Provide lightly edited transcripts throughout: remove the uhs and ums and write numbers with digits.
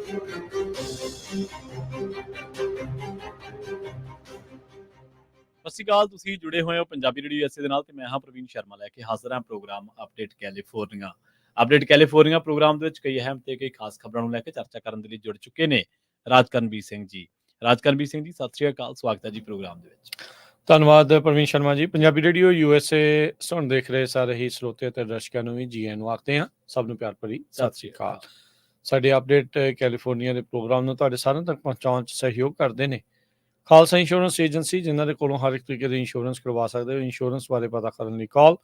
ਸਤਿ ਸ਼੍ਰੀ ਅਕਾਲ। ਤੁਸੀਂ ਜੁੜੇ ਹੋਏ ਹੋ ਪੰਜਾਬੀ ਰੇਡੀਓ USA ਦੇ ਨਾਲ ਤੇ ਮੈਂ ਹਾਂ ਪ੍ਰਵੀਨ ਸ਼ਰਮਾ ਲੈ ਕੇ ਹਾਜ਼ਰ ਹਾਂ ਪ੍ਰੋਗਰਾਮ ਅਪਡੇਟ ਕੈਲੀਫੋਰਨੀਆ ਪ੍ਰੋਗਰਾਮ ਦੇ ਵਿੱਚ ਕਈ ਅਹਿਮ ਤੇ ਕਈ ਖਾਸ ਖਬਰਾਂ ਨੂੰ ਲੈ ਕੇ ਚਰਚਾ ਕਰਨ ਦੇ ਲਈ ਜੁੜ ਚੁੱਕੇ ਨੇ ਰਾਜਕਰਨਵੀਰ ਸਿੰਘ ਜੀ। ਰਾਜਕਰਨਵੀਰ ਸਿੰਘ ਜੀ, ਸਤਿ ਸ਼੍ਰੀ ਅਕਾਲ, ਸਵਾਗਤ ਹੈ ਜੀ ਪ੍ਰੋਗਰਾਮ ਦੇ ਵਿੱਚ। ਧੰਨਵਾਦ ਪ੍ਰਵੀਨ ਸ਼ਰਮਾ ਜੀ। ਪੰਜਾਬੀ ਰੇਡੀਓ USA ਸੁਣ ਦੇਖ ਰਹੇ ਸਾਰੇ ਹੀ ਸਰੋਤੇ ਅਤੇ ਦਰਸ਼ਕਾਂ ਨੂੰ ਵੀ ਜੀ ਆਇਆਂ ਨੂੰ ਆਖਦੇ ਹਾਂ। ਸਭ ਨੂੰ ਪਿਆਰ ਭਰੀ ਸਤਿ ਸ਼੍ਰੀ ਅਕਾਲ। ਸਾਡੇ ਅਪਡੇਟ ਕੈਲੀਫੋਰਨੀਆ ਦੇ ਪ੍ਰੋਗਰਾਮ ਨੂੰ ਤੁਹਾਡੇ ਸਾਰਿਆਂ ਤੱਕ ਪਹੁੰਚਾਉਣ 'ਚ ਸਹਿਯੋਗ ਕਰਦੇ ਨੇ ਖਾਲਸਾ ਇੰਸ਼ੋਰੈਂਸ ਏਜੰਸੀ, ਜਿਨ੍ਹਾਂ ਦੇ ਕੋਲੋਂ ਹਰ ਇੱਕ ਤਰੀਕੇ ਦੀ ਇੰਸ਼ੋਰੈਂਸ ਕਰਵਾ ਸਕਦੇ ਹੋ। ਇੰਸ਼ੋਰੈਂਸ ਬਾਰੇ ਪਤਾ ਕਰਨ ਲਈ ਕਾਲ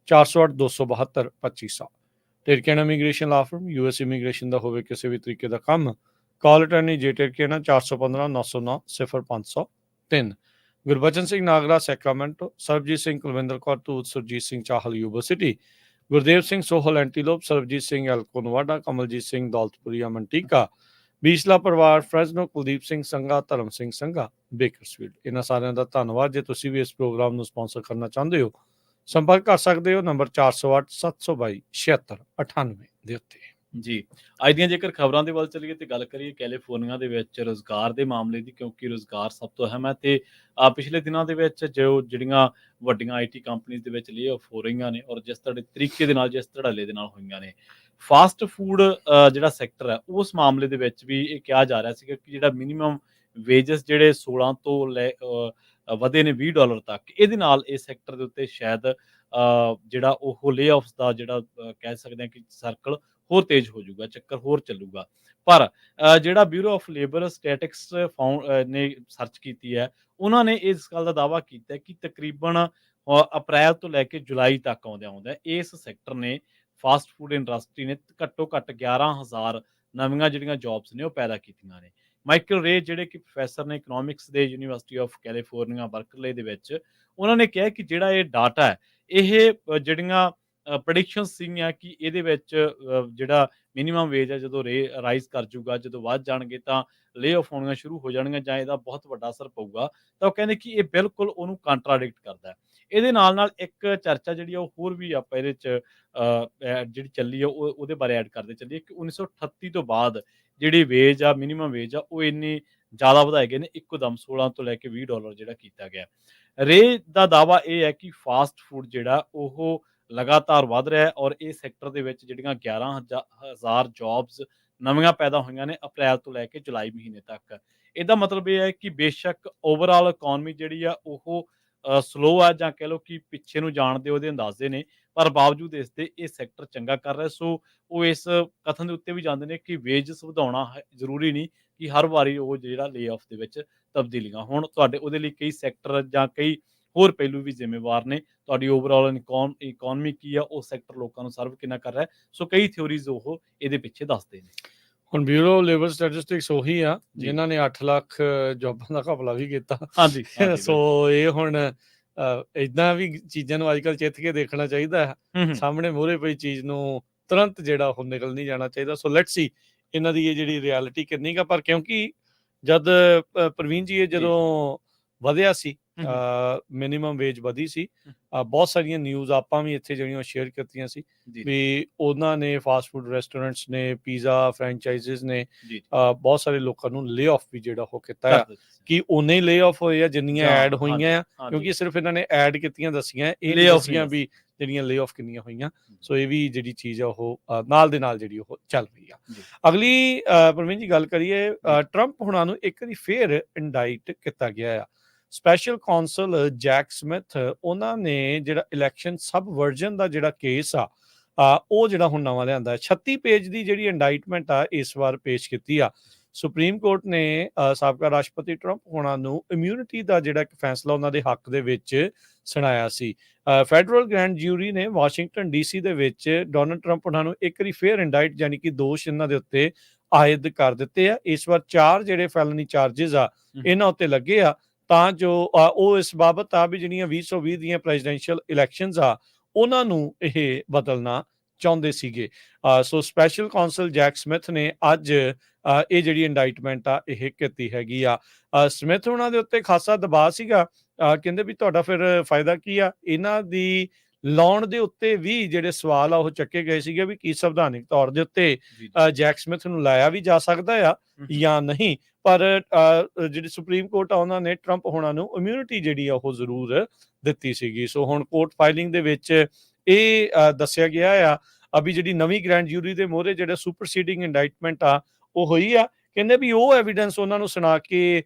408-272-2500। ਟਿਰਕੇਨਾ ਇਮੀਗ੍ਰੇਸ਼ਨ ਲਾ ਫਰਮ, US ਇਮੀਗ੍ਰੇਸ਼ਨ ਦਾ ਹੋਵੇ ਕਿਸੇ ਵੀ ਤਰੀਕੇ ਦਾ ਕੰਮ, ਕਾਲ ਅਟਰਨੀ ਜੇ ਟਿਰਕੇਨਾ 415-909-0503। ਗੁਰਬਚਨ ਸਿੰਘ ਨਾਗਰਾ ਸੈਕਰਾਮੈਂਟੋ, ਸਰਬਜੀਤ ਸਿੰਘ ਕੁਲਵਿੰਦਰ ਕੌਰ ਧੂਤ, ਸੁਰਜੀਤ ਸਿੰਘ ਚਾਹਲ ਯੂਨੀਵਰਸਿਟੀ, ਗੁਰਦੇਵ ਸਿੰਘ ਸੋਹਲ ਐਂਟੀਲੋਪ, ਸਰਬਜੀਤ ਸਿੰਘ ਐਲਕੋ ਨਵਾਡਾ, ਕਮਲਜੀਤ ਸਿੰਘ ਦੌਲਤਪੁਰੀਆ ਮੰਟੀਕਾ, ਬੀਸਲਾ ਪਰਿਵਾਰ ਫਰੈਜ਼ਨੋ, ਕੁਲਦੀਪ ਸਿੰਘ ਸੰਘਾ, ਧਰਮ ਸਿੰਘ ਸੰਘਾ ਬੇਕਰਸਫੀਲਡ। ਇਹਨਾਂ ਸਾਰਿਆਂ ਦਾ ਧੰਨਵਾਦ। ਜੇ ਤੁਸੀਂ ਵੀ ਇਸ ਪ੍ਰੋਗਰਾਮ ਨੂੰ ਸਪਾਂਸਰ ਕਰਨਾ ਚਾਹੁੰਦੇ ਹੋ, ਸੰਪਰਕ ਕਰ ਸਕਦੇ ਹੋ ਨੰਬਰ 408-722-7698 ਦੇ ਉੱਤੇ ਜੀ। ਅੱਜ ਦੀਆਂ ਜੇਕਰ ਖਬਰਾਂ ਦੇ ਵੱਲ ਚੱਲੀਏ ਤੇ ਗੱਲ ਕਰੀਏ ਕੈਲੀਫੋਰਨੀਆ ਦੇ ਵਿੱਚ ਰੁਜ਼ਗਾਰ ਦੇ ਮਾਮਲੇ ਦੀ, ਕਿਉਂਕਿ ਰੁਜ਼ਗਾਰ ਸਭ ਤੋਂ ਅਹਿਮ ਹੈ ਤੇ ਪਿਛਲੇ ਦਿਨਾਂ ਦੇ ਵਿੱਚ ਜਿਹੜੀਆਂ ਵੱਡੀਆਂ IT ਕੰਪਨੀਆਂ ਦੇ ਵਿੱਚ ਲੇ ਆਫ ਹੋ ਰਹੀਆਂ ਨੇ ਔਰ ਜਿਸ ਤਰੀਕੇ ਦੇ ਨਾਲ, ਜਿਸ ਧੜੱਲੇ ਦੇ ਨਾਲ ਹੋਈਆਂ ਨੇ, ਫਾਸਟ ਫੂਡ ਜਿਹੜਾ ਸੈਕਟਰ ਹੈ ਉਸ ਮਾਮਲੇ ਦੇ ਵਿੱਚ ਵੀ ਇਹ ਕਿਹਾ ਜਾ ਰਿਹਾ ਸੀਗਾ ਕਿ ਜਿਹੜਾ ਮਿਨੀਮਮ ਵੇਜਸ ਜਿਹੜੇ 16 ਤੋਂ ਲੈ ਵਧੇ ਨੇ $20 ਤੱਕ, ਇਹਦੇ ਨਾਲ ਇਸ ਸੈਕਟਰ ਦੇ ਉੱਤੇ ਸ਼ਾਇਦ ਜਿਹੜਾ ਉਹ ਲੇ ਆਫਸ ਦਾ ਜਿਹੜਾ ਕਹਿ ਸਕਦੇ ਹਾਂ ਕਿ ਸਰਕਲ ਹੋਰ ਤੇਜ਼ ਹੋ ਜਾਊਗਾ, ਚੱਕਰ ਹੋਰ ਚੱਲੂਗਾ। ਪਰ ਜਿਹੜਾ ਬਿਊਰੋ ਆਫ ਲੇਬਰ ਸਟੈਟਿਕਸ ਨੇ ਸਰਚ ਕੀਤੀ ਹੈ, ਉਹਨਾਂ ਨੇ ਇਸ ਗੱਲ ਦਾ ਦਾਅਵਾ ਕੀਤਾ ਕਿ ਤਕਰੀਬਨ ਅਪ੍ਰੈਲ ਤੋਂ ਲੈ ਕੇ ਜੁਲਾਈ ਤੱਕ ਆਉਂਦਿਆਂ ਇਸ ਸੈਕਟਰ ਨੇ, ਫਾਸਟ ਫੂਡ ਇੰਡਸਟਰੀ ਨੇ ਘੱਟੋ ਘੱਟ 11,000 ਨਵੀਆਂ ਜਿਹੜੀਆਂ ਜੌਬਸ ਨੇ ਉਹ ਪੈਦਾ ਕੀਤੀਆਂ ਨੇ। ਮਾਈਕਲ ਰੇ ਜਿਹੜੇ ਕਿ ਪ੍ਰੋਫੈਸਰ ਨੇ ਇਕਨੋਮਿਕਸ ਦੇ ਯੂਨੀਵਰਸਿਟੀ ਆਫ ਕੈਲੀਫੋਰਨੀਆ ਬਰਕਲੇ ਦੇ ਵਿੱਚ, ਉਹਨਾਂ ਨੇ ਕਿਹਾ ਕਿ ਜਿਹੜਾ ਇਹ ਡਾਟਾ ਹੈ, ਇਹ ਜਿਹੜੀਆਂ ਪ੍ਰੈਡਿਕਸ਼ਨ ਸੀਗੀਆਂ ਕਿ ਇਹਦੇ ਵਿੱਚ ਜਿਹੜਾ ਮਿਨੀਮਮ ਵੇਜ ਹੈ ਜਦੋਂ ਰਾਈਜ਼ ਕਰ ਜੂਗਾ, ਜਦੋਂ ਵੱਧ ਜਾਣਗੇ ਤਾਂ ਲੇ ਆਫ ਹੋਣੀਆਂ ਸ਼ੁਰੂ ਹੋ ਜਾਣਗੀਆਂ ਜਾਂ ਇਹਦਾ ਬਹੁਤ ਵੱਡਾ ਅਸਰ ਪਊਗਾ, ਤਾਂ ਉਹ ਕਹਿੰਦੇ ਕਿ ਇਹ ਬਿਲਕੁਲ ਉਹਨੂੰ ਕੰਟਰਾਡਿਕਟ ਕਰਦਾ ਹੈ। ਇਹਦੇ ਨਾਲ ਇੱਕ ਚਰਚਾ ਜਿਹੜੀ ਆ ਉਹ ਹੋਰ ਵੀ ਆਪਾਂ ਇਹਦੇ 'ਚ ਜਿਹੜੀ ਚੱਲੀ ਆ ਉਹਦੇ ਬਾਰੇ ਐਡ ਕਰਦੇ ਚੱਲੀਏ ਕਿ 1938 ਤੋਂ ਬਾਅਦ ਜਿਹੜੀ ਵੇਜ ਆ, ਮਿਨੀਮਮ ਵੇਜ ਆ, ਉਹ ਇੰਨੀ ਜ਼ਿਆਦਾ ਵਧਾਏ ਗਏ ਨੇ, ਇੱਕੋ ਦਮ 16 ਤੋਂ ਲੈ ਕੇ $20 ਜਿਹੜਾ ਕੀਤਾ ਗਿਆ। ਰੇ ਦਾ ਦਾਅਵਾ ਇਹ ਹੈ ਕਿ ਫਾਸਟ ਫੂਡ ਜਿਹੜਾ ਉਹ ਲਗਾਤਾਰ ਵੱਧ ਰਿਹਾ ਹੈ ਔਰ ਇਹ ਸੈਕਟਰ ਦੇ ਵਿੱਚ ਜਿਹੜੀਆਂ 11,000 ਜੌਬਸ ਨਵੀਆਂ ਪੈਦਾ ਹੋਈਆਂ ਨੇ ਅਪ੍ਰੈਲ ਤੋਂ ਲੈ ਕੇ ਜੁਲਾਈ ਮਹੀਨੇ ਤੱਕ। ਇਹਦਾ ਮਤਲਬ ਇਹ ਹੈ ਕਿ ਬੇਸ਼ੱਕ ਓਵਰਆਲ ਇਕਨੋਮੀ ਜਿਹੜੀ ਆ ਉਹ ਸਲੋ ਆ, ਜਾਂ ਕਹਿ ਲਓ ਕਿ ਪਿੱਛੇ ਨੂੰ ਜਾਣ ਦੇ ਉਹਦੇ ਅੰਦਾਜ਼ੇ ਨੇ, ਪਰ ਬਾਵਜੂਦ ਇਸ ਦੇ ਇਹ ਸੈਕਟਰ ਚੰਗਾ ਕਰ ਰਿਹਾ। ਸੋ ਉਹ ਇਸ ਕਥਨ ਦੇ ਉੱਤੇ ਵੀ ਜਾਂਦੇ ਨੇ ਕਿ ਵੇਜਸ ਵਧਾਉਣਾ ਜ਼ਰੂਰੀ ਨਹੀਂ ਕਿ ਹਰ ਵਾਰੀ ਉਹ ਜਿਹੜਾ ਲੇ ਆਫ ਦੇ ਵਿੱਚ ਤਬਦੀਲੀਆਂ ਹੋਣ। ਤੁਹਾਡੇ ਉਹਦੇ ਲਈ ਕਈ ਸੈਕਟਰ ਜਾਂ ਕਈ ਹੋਰ ਪਹਿਲੂ ਵੀ ਜ਼ਿੰਮੇਵਾਰ ਨੇ। ਤੁਹਾਡੀ ਓਵਰਆਲ ਇਕਨੋਮੀ ਕੀ ਆ, ਉਹ ਸੈਕਟਰ ਲੋਕਾਂ ਨੂੰ ਸਰਵ ਕਿੰਨਾ ਕਰ ਰਿਹਾ। ਸੋ ਕਈ ਥਿਊਰੀਜ਼ ਉਹ ਇਹਦੇ ਪਿੱਛੇ ਦੱਸਦੇ ਨੇ। ਹੁਣ ਬਿਊਰੋ ਲੇਬਰ ਸਟੈਟਿਸਟਿਕਸ ਉਹੀ ਆ ਜਿਨ੍ਹਾਂ ਨੇ 8 ਲੱਖ ਜੋਬਾਂ ਦਾ ਘਪਲਾ ਵੀ ਕੀਤਾ। ਹਾਂਜੀ ਸੋ ਇਹ ਹੁਣ ਏਦਾਂ ਵੀ ਚੀਜ਼ਾਂ ਨੂੰ ਅੱਜ ਕੱਲ੍ਹ ਚਿੱਥ ਕੇ ਦੇਖਣਾ ਚਾਹੀਦਾ ਹੈ। ਸਾਹਮਣੇ ਮੂਹਰੇ ਪਈ ਚੀਜ਼ ਨੂੰ ਤੁਰੰਤ ਜਿਹੜਾ ਉਹ ਨਿਕਲ ਨਹੀਂ ਜਾਣਾ ਚਾਹੀਦਾ। ਸੋ ਲੈਟਸ ਸੀ ਇਹਨਾਂ ਦੀ ਇਹ ਜਿਹੜੀ ਰਿਐਲਿਟੀ ਕਿੰਨੀ ਕੁ, ਪਰ ਕਿਉਂਕਿ ਜਦ ਪ੍ਰਵੀਨ ਜੀ ਇਹ ਜਦੋਂ ਵਧਿਆ ਸੀ, ਮਿਨੀਮਮ ਵੇਜ ਵਧੀ ਸੀ, ਬਹੁਤ ਸਾਰੀਆਂ ਨਿਊਜ਼ ਆਪਾਂ ਵੀ ਇੱਥੇ ਜਿਹੜੀਆਂ ਸ਼ੇਅਰ ਕੀਤੀਆਂ ਸੀ ਵੀ ਉਹਨਾਂ ਨੇ ਫਾਸਟ ਫੂਡ ਰੈਸਟੋਰੈਂਟਸ ਨੇ, ਪੀਜ਼ਾ ਫਰੈਂਚਾਈਜ਼ਿਸ ਨੇ, ਬਹੁਤ ਸਾਰੇ ਲੋਕਾਂ ਨੂੰ ਲੇ ਆਫ ਵੀ ਜਿਹੜਾ ਉਹ ਕੀਤਾ ਆ। ਕਿ ਉਹਨੇ ਲੇ ਆਫ ਹੋਏ ਆ ਜਿੰਨੀਆਂ ਐਡ ਹੋਈਆਂ ਆ, ਕਿਉਂਕਿ ਸਿਰਫ ਇਹਨਾਂ ਨੇ ਐਡ ਕੀਤੀਆਂ ਦੱਸੀਆਂ, ਇਹ ਨਹੀਂ ਦੱਸੀਆਂ ਵੀ ਜਿਹੜੀਆਂ ਲੇ ਆਫ ਕਿੰਨੀਆਂ ਹੋਈਆਂ। ਸੋ ਇਹ ਵੀ ਜਿਹੜੀ ਚੀਜ਼ ਆ ਉਹ ਨਾਲ ਦੇ ਨਾਲ ਜਿਹੜੀ ਉਹ ਚੱਲ ਰਹੀ ਆ। ਅਗਲੀ ਪ੍ਰਵੀਨ ਜੀ ਗੱਲ ਕਰੀਏ, ਟਰੰਪ ਹੁਣਾਂ ਨੂੰ ਇੱਕ ਵਾਰੀ ਫੇਰ ਇੰਡਾਈਟ ਕੀਤਾ ਗਿਆ ਆ। ਸਪੈਸ਼ਲ ਕੌਂਸਲ ਜੈਕ ਸਮਿਥ, ਉਹਨਾਂ ਨੇ ਜਿਹੜਾ ਇਲੈਕਸ਼ਨ ਸਬ ਵਰਜਨ ਦਾ ਜਿਹੜਾ ਕੇਸ ਆ ਉਹ ਜਿਹੜਾ ਹੁਣ ਨਵਾਂ ਲਿਆਂਦਾ 36 ਪੇਜ ਦੀ ਜਿਹੜੀ ਇੰਡਾਈਟਮੈਂਟ ਆ ਇਸ ਵਾਰ ਪੇਸ਼ ਕੀਤੀ ਆ। ਸੁਪਰੀਮ ਕੋਰਟ ਨੇ ਸਾਬਕਾ ਰਾਸ਼ਟਰਪਤੀ ਟਰੰਪ ਹੋਣਾ ਨੂੰ ਇਮਿਊਨਿਟੀ ਦਾ ਜਿਹੜਾ ਇੱਕ ਫੈਸਲਾ ਉਹਨਾਂ ਦੇ ਹੱਕ ਦੇ ਵਿੱਚ ਸੁਣਾਇਆ ਸੀ। ਫੈਡਰਲ ਗ੍ਰੈਂਡ ਜਿਊਰੀ ਨੇ ਵਾਸ਼ਿੰਗਟਨ DC ਦੇ ਵਿੱਚ ਡੋਨਲਡ ਟਰੰਪ ਉਹਨਾਂ ਨੂੰ ਇੱਕ ਵਾਰੀ ਫੇਰ ਇੰਡਾਈਟ, ਯਾਨੀ ਕਿ ਦੋਸ਼ ਇਹਨਾਂ ਦੇ ਉੱਤੇ ਆਇਦ ਕਰ ਦਿੱਤੇ ਆ। ਇਸ ਵਾਰ 4 ਜਿਹੜੇ ਫੈਲਨੀ ਚਾਰਜਿਸ ਆ ਇਹਨਾਂ ਉੱਤੇ ਲੱਗੇ ਆ, ਤਾਂ ਜੋ ਉਹ ਇਸ ਬਾਬਤ ਆ ਵੀ ਜਿਹੜੀਆਂ 2020 ਦੀਆਂ ਪ੍ਰੈਜ਼ੀਡੈਂਸ਼ੀਅਲ ਇਲੈਕਸ਼ਨਸ ਆ ਉਹਨਾਂ ਨੂੰ ਇਹ ਬਦਲਣਾ ਚਾਹੁੰਦੇ ਸੀਗੇ। So special council Jack Smith ਨੇ ਅੱਜ ਇਹ ਜਿਹੜੀ ਇੰਡਾਈਟਮੈਂਟ ਆ ਇਹ ਕੀਤੀ ਹੈਗੀ ਆ। ਸਮਿਥ ਉਹਨਾਂ ਦੇ ਉੱਤੇ ਖਾਸਾ ਦਬਾਅ ਸੀਗਾ, ਕਹਿੰਦੇ ਵੀ ਤੁਹਾਡਾ ਫਿਰ ਫਾਇਦਾ ਕੀ ਆ, ਇਹਨਾਂ ਦੀ ਲਾਉਣ ਦੇ ਉੱਤੇ ਵੀ ਜਿਹੜੇ ਸਵਾਲ ਆ ਉਹ ਚੱਕੇ ਗਏ ਸੀਗੇ ਵੀ ਕੀ ਸੰਵਿਧਾਨਿਕ ਤੌਰ ਦੇ ਉੱਤੇ ਜੀ, ਜੀ। ਜੈਕ ਸਮਿਥ ਨੂੰ ਲਾਇਆ ਵੀ ਜਾ ਸਕਦਾ ਆ ਜਾਂ ਨਹੀਂ। ਪਰ ਜਿਹੜੀ ਸੁਪਰੀਮ ਕੋਰਟ ਆ ਉਹਨਾਂ ਨੇ ਟਰੰਪ ਹੋਣਾ ਨੂੰ ਇਮਿਊਨਿਟੀ ਜਿਹੜੀ ਆ ਉਹ ਜ਼ਰੂਰ ਦਿੱਤੀ ਸੀਗੀ। ਸੋ ਹੁਣ ਕੋਰਟ ਫਾਈਲਿੰਗ ਦੇ ਵਿੱਚ ਇਹ ਦੱਸਿਆ ਗਿਆ ਆ ਅਭੀ ਜਿਹੜੀ ਨਵੀਂ ਗ੍ਰੈਂਡ ਜੂਰੀ ਦੇ ਮੋਹਰੇ ਜਿਹੜਾ ਸੁਪਰਸੀਡਿੰਗ ਇੰਡਾਈਟਮੈਂਟ ਆ ਉਹ ਹੋਈ ਆ। ਕਹਿੰਦੇ ਵੀ ਉਹ ਐਵੀਡੈਂਸ ਉਹਨਾਂ ਨੂੰ ਸੁਣਾ ਕੇ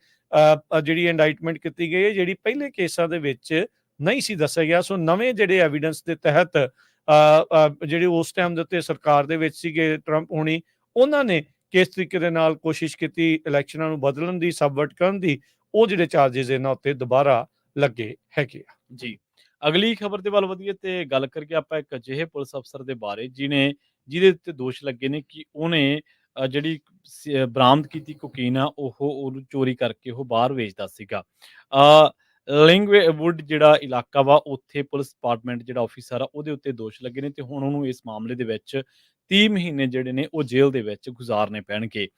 ਜਿਹੜੀ ਇੰਡਾਈਟਮੈਂਟ ਕੀਤੀ ਗਈ ਹੈ ਜਿਹੜੀ ਪਹਿਲੇ ਕੇਸਾਂ ਦੇ ਵਿੱਚ ਨਹੀਂ ਸੀ ਦੱਸਿਆ ਗਿਆ। ਸੋ ਨਵੇਂ ਜਿਹੜੇ ਐਵੀਡੈਂਸ ਦੇ ਤਹਿਤ ਜਿਹੜੇ ਉਸ ਟਾਈਮ ਦੇ ਉੱਤੇ ਸਰਕਾਰ ਦੇ ਵਿੱਚ ਸੀਗੇ ਟਰੰਪ ਹੋਣੀ, ਉਹਨਾਂ ਨੇ ਕਿਸ ਤਰੀਕੇ ਦੇ ਨਾਲ ਕੋਸ਼ਿਸ਼ ਕੀਤੀ ਇਲੈਕਸ਼ਨਾਂ ਨੂੰ ਬਦਲਣ ਦੀ, ਸਬਵਰਟ ਕਰਨ ਦੀ, ਉਹ ਜਿਹੜੇ ਚਾਰजेस ਇਹਨਾਂ ਉੱਤੇ ਦੁਬਾਰਾ ਲੱਗੇ ਹੈਗੇ ਆ। ਜੀ। ਅਗਲੀ ਖਬਰ ਦੇ ਵੱਲ ਵਧੀਏ ਤੇ ਗੱਲ ਕਰੀਏ ਆਪਾਂ ਇੱਕ ਅਜਿਹੇ ਪੁਲਿਸ ਅਫਸਰ ਦੇ ਬਾਰੇ ਜਿਹਦੇ ਉੱਤੇ ਦੋਸ਼ ਲੱਗੇ ਨੇ ਕਿ ਉਹਨੇ ਜਿਹੜੀ ਬਰਾਮਦ ਕੀਤੀ ਕੋਕੀਨ ਆ ਉਹਨੂੰ ਚੋਰੀ ਕਰਕੇ ਉਹ ਬਾਹਰ ਵੇਚਦਾ ਸੀਗਾ। ਲਿੰਗਵੁੱਡ ਜਿਹੜਾ ਇਲਾਕਾ ਵਾ ਉੱਥੇ ਪੁਲਿਸ ਡਿਪਾਰਟਮੈਂਟ ਜਿਹੜਾ ਆਫਿਸਰ ਆ ਉਹਦੇ ਉੱਤੇ ਦੋਸ਼ ਲੱਗੇ ਨੇ ਤੇ ਹੁਣ ਉਹਨੂੰ ਇਸ ਮਾਮਲੇ ਦੇ ਵਿੱਚ 30 ਮਹੀਨੇ ਜਿਹੜੇ ਨੇ ਉਹ ਜੇਲ੍ਹ ਦੇ ਵਿੱਚ ਗੁਜ਼ਾਰਨੇ ਪੈਣਗੇ।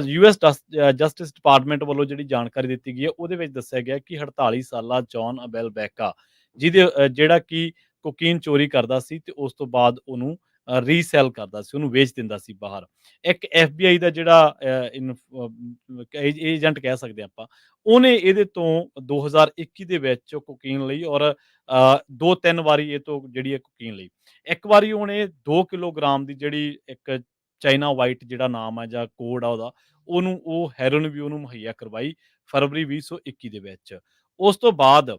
ਯੂਐਸ ਜਸਟਿਸ ਡਿਪਾਰਟਮੈਂਟ ਵੱਲੋਂ ਜਿਹੜੀ ਜਾਣਕਾਰੀ ਦਿੱਤੀ ਗਈ ਹੈ ਉਹਦੇ ਵਿੱਚ ਦੱਸਿਆ ਗਿਆ ਕਿ 48 ਸਾਲਾ ਜੌਨ ਅਬੇਲ ਬੈਕਾ ਜਿਹੜਾ ਕਿ ਕੋਕੀਨ ਚੋਰੀ ਕਰਦਾ ਸੀ ਤੇ ਉਸ ਤੋਂ ਬਾਅਦ ਉਹਨੂੰ ਰੀਸੈਲ ਕਰਦਾ ਸੀ, ਉਹਨੂੰ ਵੇਚ ਦਿੰਦਾ ਸੀ ਬਾਹਰ। ਇੱਕ FBI ਦਾ ਜਿਹੜਾ ਏਜੰਟ ਕਹਿ ਸਕਦੇ ਆਪਾਂ, ਉਹਨੇ ਇਹਦੇ ਤੋਂ 2021 ਦੇ ਵਿੱਚ ਕੋਕੀਨ ਲਈ ਔਰ 2-3 ਵਾਰੀ ਇਹ ਤੋਂ ਜਿਹੜੀ ਹੈ ਕੋਕੀਨ ਲਈ। ਇੱਕ ਵਾਰੀ ਉਹਨੇ 2 ਕਿਲੋਗ੍ਰਾਮ ਦੀ ਜਿਹੜੀ ਇੱਕ ਚਾਈਨਾ ਵਾਈਟ ਜਿਹੜਾ ਨਾਮ ਹੈ ਜਾਂ ਕੋਡ ਆ ਉਹਦਾ, ਉਹ ਹੈਰੋਇਨ ਵੀ ਉਹਨੂੰ ਮੁਹੱਈਆ ਕਰਵਾਈ ਫਰਵਰੀ 2021 ਦੇ ਵਿੱਚ। ਉਸ ਤੋਂ ਬਾਅਦ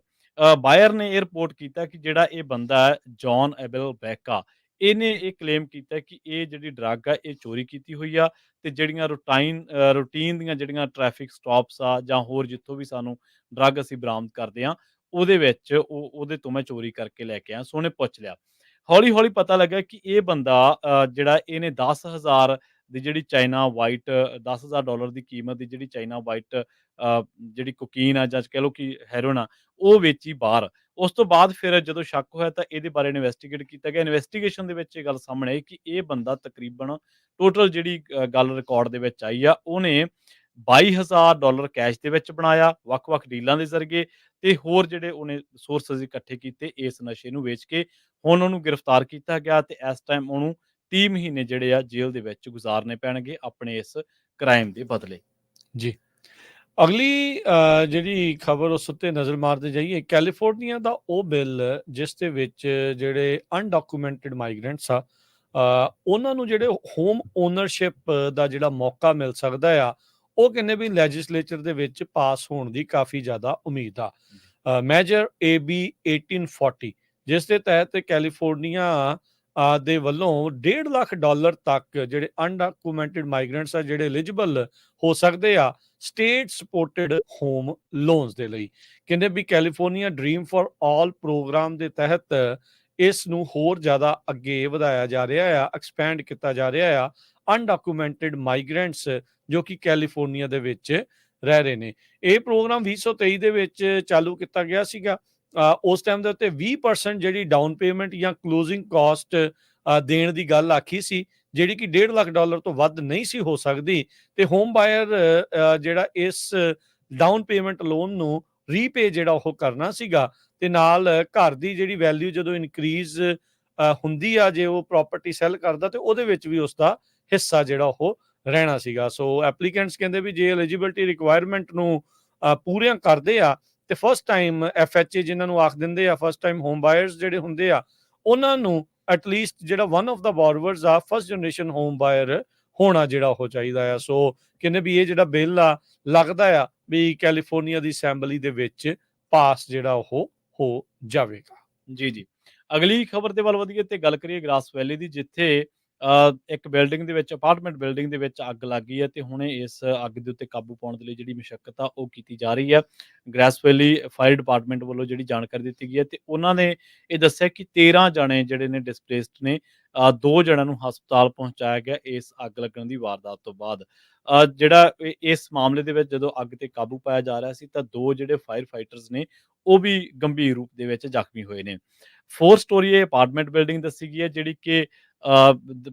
ਬਾਇਰ ਨੇ ਇਹ ਰਿਪੋਰਟ ਕੀਤਾ ਕਿ ਜਿਹੜਾ ਇਹ ਬੰਦਾ ਹੈ ਜੌਨ ਅਬੇਲ ਬੈਕਾ, ਇਹਨੇ ਇਹ ਕਲੇਮ ਕੀਤਾ ਕਿ ਇਹ ਜਿਹੜੀ ਡਰੱਗ ਆ ਇਹ ਚੋਰੀ ਕੀਤੀ ਹੋਈ ਆ ਤੇ ਜਿਹੜੀਆਂ ਰੂਟੀਨ ਦੀਆਂ ਜਿਹੜੀਆਂ ਟ੍ਰੈਫਿਕ ਸਟਾਪਸ ਆ ਜਾਂ ਹੋਰ ਜਿੱਥੋਂ ਵੀ ਸਾਨੂੰ ਡਰੱਗ ਅਸੀਂ ਬਰਾਮਦ ਕਰਦੇ ਆ ਉਹਦੇ ਵਿੱਚ ਉਹਦੇ ਤੋਂ ਮੈਂ ਚੋਰੀ ਕਰਕੇ ਲੈ ਕੇ ਆਇਆ। ਸੋ ਉਹਨੇ ਪੁੱਛ ਲਿਆ। ਹੌਲੀ-ਹੌਲੀ ਪਤਾ ਲੱਗਾ ਕਿ ਇਹ ਬੰਦਾ ਜਿਹੜਾ ਇਹਨੇ 10,000 ਦੀ ਜਿਹੜੀ ਚਾਈਨਾ ਵਾਈਟ $10,000 ਦੀ ਕੀਮਤ ਦੀ ਜਿਹੜੀ ਚਾਈਨਾ ਵਾਈਟ ਜਿਹੜੀ ਕੋਕੀਨ ਆ ਜਾਂ ਕਹਿ ਲਓ ਕਿ ਹੈਰੋਇਨ ਆ, ਉਹ ਵੇਚੀ ਬਾਹਰ। ਉਸ ਤੋਂ ਬਾਅਦ ਫਿਰ ਜਦੋਂ ਸ਼ੱਕ ਹੋਇਆ ਤਾਂ ਇਹਦੇ ਬਾਰੇ ਇਨਵੈਸਟੀਗੇਟ ਕੀਤਾ ਗਿਆ। ਇਨਵੈਸਟੀਗੇਸ਼ਨ ਦੇ ਵਿੱਚ ਇਹ ਗੱਲ ਸਾਹਮਣੇ ਆਈ ਕਿ ਇਹ ਬੰਦਾ ਤਕਰੀਬਨ ਟੋਟਲ ਜਿਹੜੀ ਗੱਲ ਰਿਕਾਰਡ ਦੇ ਵਿੱਚ ਆਈ ਆ, ਉਹਨੇ $22,000 ਕੈਸ਼ ਦੇ ਵਿੱਚ ਬਣਾਇਆ ਵੱਖ-ਵੱਖ ਡੀਲਾਂ ਦੇ ਜ਼ਰੀਏ ਤੇ ਹੋਰ ਜਿਹੜੇ ਉਹਨੇ ਸੋਰਸਸ ਇਕੱਠੇ ਕੀਤੇ ਇਸ ਨਸ਼ੇ ਨੂੰ ਵੇਚ ਕੇ। ਹੁਣ ਉਹਨੂੰ ਗ੍ਰਿਫਤਾਰ ਕੀਤਾ ਗਿਆ ਤੇ ਇਸ ਟਾਈਮ ਉਹਨੂੰ 30 ਮਹੀਨੇ ਜਿਹੜੇ ਆ ਜੇਲ੍ਹ ਦੇ ਵਿੱਚ ਗੁਜ਼ਾਰਨੇ ਪੈਣਗੇ ਆਪਣੇ ਇਸ ਕ੍ਰਾਈਮ ਦੇ ਬਦਲੇ। ਜੀ। ਅਗਲੀ ਜਿਹੜੀ ਖਬਰ ਉਸ ਉੱਤੇ ਨਜ਼ਰ ਮਾਰਦੇ ਜਾਈਏ, ਕੈਲੀਫੋਰਨੀਆ ਦਾ ਉਹ ਬਿੱਲ ਜਿਸ ਦੇ ਵਿੱਚ ਜਿਹੜੇ ਅਨਡਾਕੂਮੈਂਟਡ ਮਾਈਗ੍ਰੈਂਟਸ ਆ ਉਹਨਾਂ ਨੂੰ ਜਿਹੜੇ ਹੋਮ ਓਨਰਸ਼ਿਪ ਦਾ ਜਿਹੜਾ ਮੌਕਾ ਮਿਲ ਸਕਦਾ ਆ, ਉਹ ਕਹਿੰਦੇ ਵੀ ਲੈਜਿਸਲੇਚਰ ਦੇ ਵਿੱਚ ਪਾਸ ਹੋਣ ਦੀ ਕਾਫੀ ਜ਼ਿਆਦਾ ਉਮੀਦ ਆ। ਮੈਜਰ AB 1840 ਜਿਸ ਦੇ ਤਹਿਤ ਕੈਲੀਫੋਰਨੀਆ ਦੇ ਵੱਲੋਂ $1.5 ਲੱਖ ਤੱਕ ਜਿਹੜੇ ਅਨਡਾਕੂਮੈਂਟਡ ਮਾਈਗ੍ਰੈਂਟਸ ਆ ਜਿਹੜੇ ਐਲੀਜੀਬਲ ਹੋ ਸਕਦੇ ਆ ਸਟੇਟ ਸਪੋਰਟਡ ਹੋਮ ਲੋਨਸ ਦੇ ਲਈ। ਕਹਿੰਦੇ ਵੀ California dream for all program ਦੇ ਤਹਿਤ ਇਸ ਨੂੰ ਹੋਰ ਜ਼ਿਆਦਾ ਅੱਗੇ ਵਧਾਇਆ ਜਾ ਰਿਹਾ ਆ, ਐਕਸਪੈਂਡ ਕੀਤਾ ਜਾ ਰਿਹਾ ਆ ਅਨਡਾਕੂਮੈਂਟਡ ਮਾਈਗ੍ਰੈਂਟਸ ਜੋ ਕਿ ਕੈਲੀਫੋਰਨੀਆ ਦੇ ਵਿੱਚ ਰਹਿ ਰਹੇ ਨੇ। ਇਹ ਪ੍ਰੋਗਰਾਮ 2023 ਦੇ ਵਿੱਚ ਚਾਲੂ ਕੀਤਾ ਗਿਆ ਸੀਗਾ। ਉਸ ਟਾਈਮ ਦੇ ਉੱਤੇ 20% ਜਿਹੜੀ ਡਾਊਨ ਪੇਮੈਂਟ ਜਾਂ ਕਲੋਜ਼ਿੰਗ ਕਾਸਟ ਦੇਣ ਦੀ ਗੱਲ ਆਖੀ ਸੀ, ਜਿਹੜੀ ਕਿ $1.5 ਲੱਖ ਤੋਂ ਵੱਧ ਨਹੀਂ ਸੀ ਹੋ ਸਕਦੀ ਤੇ ਹੋਮ ਬਾਇਰ ਜਿਹੜਾ ਇਸ ਡਾਊਨ ਪੇਮੈਂਟ ਲੋਨ ਨੂੰ ਰੀਪੇ ਜਿਹੜਾ ਉਹ ਕਰਨਾ ਸੀਗਾ ਤੇ ਨਾਲ ਘਰ ਦੀ ਜਿਹੜੀ ਵੈਲਿਊ ਜਦੋਂ ਇਨਕਰੀਜ਼ ਹੁੰਦੀ ਆ, ਜੇ ਉਹ ਪ੍ਰਾਪਰਟੀ ਸੈਲ ਕਰਦਾ ਤੇ ਉਹਦੇ ਵਿੱਚ ਵੀ ਉਸਦਾ ਹਿੱਸਾ ਜਿਹੜਾ ਉਹ ਰਹਿਣਾ ਸੀਗਾ। ਸੋ ਐਪਲੀਕੈਂਟਸ ਕਹਿੰਦੇ ਵੀ ਜੇ ਐਲੀਜੀਬਿਲਟੀ ਰਿਕੁਆਇਰਮੈਂਟ ਨੂੰ ਪੂਰੀਆਂ ਕਰਦੇ ਆ ਤੇ ਫਸਟ ਟਾਈਮ FHA ਜਿਨ੍ਹਾਂ ਨੂੰ ਆਖ ਦਿੰਦੇ ਆ, ਫਸਟ ਟਾਈਮ ਹੋਮ ਬਾਇਰਸ ਜਿਹੜੇ ਹੁੰਦੇ ਆ, ਉਹਨਾਂ ਨੂੰ ਐਟਲੀਸਟ ਜਿਹੜਾ ਵਨ ਆਫ ਦਾ ਬੋਰਵਰਸ ਆ ਫਸਟ ਜਨਰੇਸ਼ਨ ਹੋਮ ਬਾਇਰ ਹੋਣਾ ਜਿਹੜਾ ਉਹ ਚਾਹੀਦਾ ਆ। ਸੋ ਕਹਿੰਦੇ ਵੀ ਇਹ ਜਿਹੜਾ ਬਿੱਲ ਆ ਲੱਗਦਾ ਆ ਵੀ ਕੈਲੀਫੋਰਨੀਆ ਦੀ ਅਸੈਂਬਲੀ ਦੇ ਵਿੱਚ ਪਾਸ ਜਿਹੜਾ ਉਹ ਹੋ ਜਾਵੇਗਾ। ਜੀ। ਅਗਲੀ ਖਬਰ ਦੇ ਵੱਲ ਵਧੀਏ ਤੇ ਗੱਲ ਕਰੀਏ ਗ੍ਰਾਸ ਵੈਲੀ ਦੀ, ਜਿੱਥੇ ਇੱਕ ਬਿਲਡਿੰਗ ਦੇ ਵਿੱਚ ਅਪਾਰਟਮੈਂਟ ਬਿਲਡਿੰਗ ਦੇ ਵਿੱਚ ਅੱਗ ਲੱਗ ਗਈ ਹੈ ਤੇ ਹੁਣੇ ਇਸ ਅੱਗ ਦੇ ਉੱਤੇ ਕਾਬੂ ਪਾਉਣ ਦੇ ਲਈ ਜਿਹੜੀ ਮਸ਼ੱਕਤ ਆ ਉਹ ਕੀਤੀ ਜਾ ਰਹੀ ਹੈ। ਗ੍ਰਾਸ ਵੈਲੀ ਫਾਇਰ ਡਿਪਾਰਟਮੈਂਟ ਵੱਲੋਂ ਜਿਹੜੀ ਜਾਣਕਾਰੀ ਦਿੱਤੀ ਗਈ ਹੈ ਤੇ ਉਹਨਾਂ ਨੇ ਇਹ ਦੱਸਿਆ ਕਿ 13 ਜਣੇ ਜਿਹੜੇ ਨੇ ਡਿਸਪਲੇਸਡ ਨੇ, 2 ਜਣਿਆਂ ਨੂੰ ਹਸਪਤਾਲ ਪਹੁੰਚਾਇਆ ਗਿਆ ਇਸ ਅੱਗ ਲੱਗਣ ਦੀ ਵਾਰਦਾਤ ਤੋਂ ਬਾਅਦ। ਇਸ ਮਾਮਲੇ ਦੇ ਵਿੱਚ ਜਦੋਂ ਅੱਗ ਤੇ ਕਾਬੂ ਪਾਇਆ ਜਾ ਰਿਹਾ ਸੀ ਤਾਂ 2 ਜਿਹੜੇ ਫਾਇਰ ਫਾਈਟਰਸ ਨੇ ਉਹ ਵੀ ਗੰਭੀਰ ਰੂਪ ਦੇ ਵਿੱਚ ਜ਼ਖਮੀ ਹੋਏ ਨੇ। 4 ਸਟੋਰੀ ਇਹ ਅਪਾਰਟਮੈਂਟ ਬਿਲਡਿੰਗ ਦੱਸੀ ਗਈ ਹੈ ਜਿਹੜੀ ਕਿ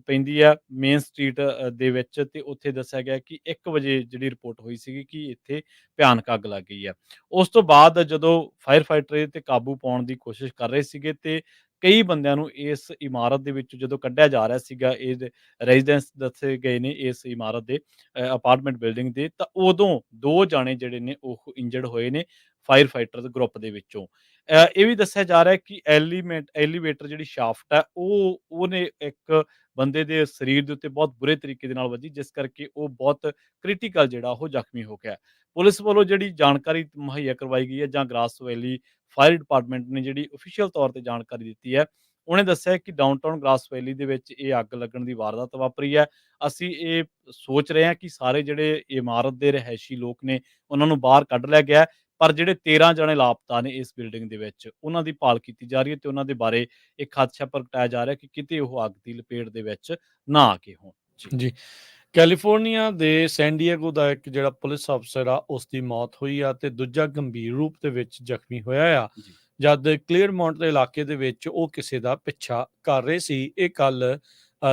ਪੈਂਦੀ ਆ ਮੇਨ ਸਟਰੀਟ ਦੇ ਵਿੱਚ ਤੇ ਉੱਥੇ ਦੱਸਿਆ ਗਿਆ ਕਿ 1 ਵਜੇ ਜਿਹੜੀ ਰਿਪੋਰਟ ਹੋਈ ਸੀਗੀ ਕਿ ਇੱਥੇ ਭਿਆਨਕ ਅੱਗ ਲੱਗ ਗਈ ਆ। ਉਸ ਤੋਂ ਬਾਅਦ ਜਦੋਂ ਫਾਇਰ ਫਾਈਟਰ ਤੇ ਕਾਬੂ ਪਾਉਣ ਦੀ ਕੋਸ਼ਿਸ਼ ਕਰ ਰਹੇ ਸੀਗੇ ਤੇ ਕਈ ਬੰਦਿਆਂ ਨੂੰ ਇਸ ਇਮਾਰਤ ਦੇ ਵਿੱਚੋਂ ਜਦੋਂ ਕੱਢਿਆ ਜਾ ਰਿਹਾ ਸੀਗਾ, ਇਹ ਰੈਜ਼ੀਡੈਂਸ ਦੱਸੇ ਗਏ ਨੇ ਇਸ ਇਮਾਰਤ ਦੇ, ਅਪਾਰਟਮੈਂਟ ਬਿਲਡਿੰਗ ਦੇ, ਤਾਂ ਉਦੋਂ 2 ਜਾਣੇ ਜਿਹੜੇ ਨੇ ਉਹ ਇੰਜਰਡ ਹੋਏ ਨੇ ਫਾਇਰ ਫਾਈਟਰ ਦੇ ਗਰੁੱਪ ਦੇ ਵਿੱਚੋਂ। ਇਹ ਵੀ ਦੱਸਿਆ ਜਾ ਰਿਹਾ ਹੈ ਕਿ ਐਲੀਵੇਟਰ ਜਿਹੜੀ ਸ਼ਾਫਟ ਹੈ ਉਹਨੇ ਇੱਕ ਬੰਦੇ ਦੇ ਸਰੀਰ ਦੇ ਉੱਤੇ ਬਹੁਤ ਬੁਰੇ ਤਰੀਕੇ ਦੇ ਨਾਲ ਵੱਜੀ, ਜਿਸ ਕਰਕੇ ਉਹ ਬਹੁਤ ਕ੍ਰਿਟੀਕਲ ਜਿਹੜਾ ਉਹ ਜ਼ਖਮੀ ਹੋ ਗਿਆ। ਪੁਲਿਸ ਵੱਲੋਂ ਜਿਹੜੀ ਜਾਣਕਾਰੀ ਮੁਹੱਈਆ ਕਰਵਾਈ ਗਈ ਹੈ, ਜਾਂ ਗ੍ਰਾਸ ਵੈਲੀ ਫਾਇਰ ਡਿਪਾਰਟਮੈਂਟ ਨੇ ਜਿਹੜੀ ਅਫੀਸ਼ੀਅਲ ਤੌਰ ਤੇ ਜਾਣਕਾਰੀ ਦਿੱਤੀ ਹੈ, ਉਹਨੇ ਦੱਸਿਆ ਕਿ ਡਾਊਨਟਾਊਨ ਗ੍ਰਾਸ ਵੈਲੀ ਦੇ ਵਿੱਚ ਇਹ ਅੱਗ ਲੱਗਣ ਦੀ ਵਾਰਦਾਤ ਵਾਪਰੀ ਹੈ। ਅਸੀਂ ਇਹ ਸੋਚ ਰਹੇ ਹਾਂ ਕਿ ਸਾਰੇ ਜਿਹੜੇ ਇਮਾਰਤ ਦੇ ਰਿਹਾਇਸ਼ੀ ਲੋਕ ਨੇ ਉਹਨਾਂ ਨੂੰ ਬਾਹਰ ਕੱਢ ਲਿਆ ਗਿਆ ਹੈ, ਪਰ ਜਿਹੜੇ 13 ਜਣੇ ਲਾਪਤਾ ਨੇ ਇਸ ਬਿਲਡਿੰਗ ਦੇ ਵਿੱਚ, ਉਹਨਾਂ ਦੀ ਭਾਲ ਕੀਤੀ ਜਾ ਰਹੀ ਹੈ ਤੇ ਉਹਨਾਂ ਦੇ ਬਾਰੇ ਇੱਕ ਖਦਸ਼ਾ ਪ੍ਰਗਟਾਇਆ ਜਾ ਰਿਹਾ ਕਿ ਕਿਤੇ ਉਹ ਅੱਗ ਦੀ ਲਪੇਟ ਦੇ ਵਿੱਚ ਨਾ ਆ ਕੇ ਹੋਣ। ਜੀ। ਜੀ। ਕੈਲੀਫੋਰਨੀਆ ਦੇ ਸੈਨ ਡਿਏਗੋ ਦਾ ਇੱਕ ਜਿਹੜਾ ਪੁਲਿਸ ਅਫਸਰ ਆ ਉਸ ਦੀ ਮੌਤ ਹੋਈ ਆ ਤੇ ਦੂਜਾ ਗੰਭੀਰ ਰੂਪ ਦੇ ਵਿੱਚ ਜ਼ਖਮੀ ਹੋਇਆ ਆ, ਜੀ। ਜਦ ਕਲੀਅਰਮੌਂਟ ਦੇ ਇਲਾਕੇ ਦੇ ਵਿੱਚ ਉਹ ਕਿਸੇ ਦਾ ਪਿੱਛਾ ਕਰ ਰਹੇ ਸੀ। ਇਹ ਕੱਲ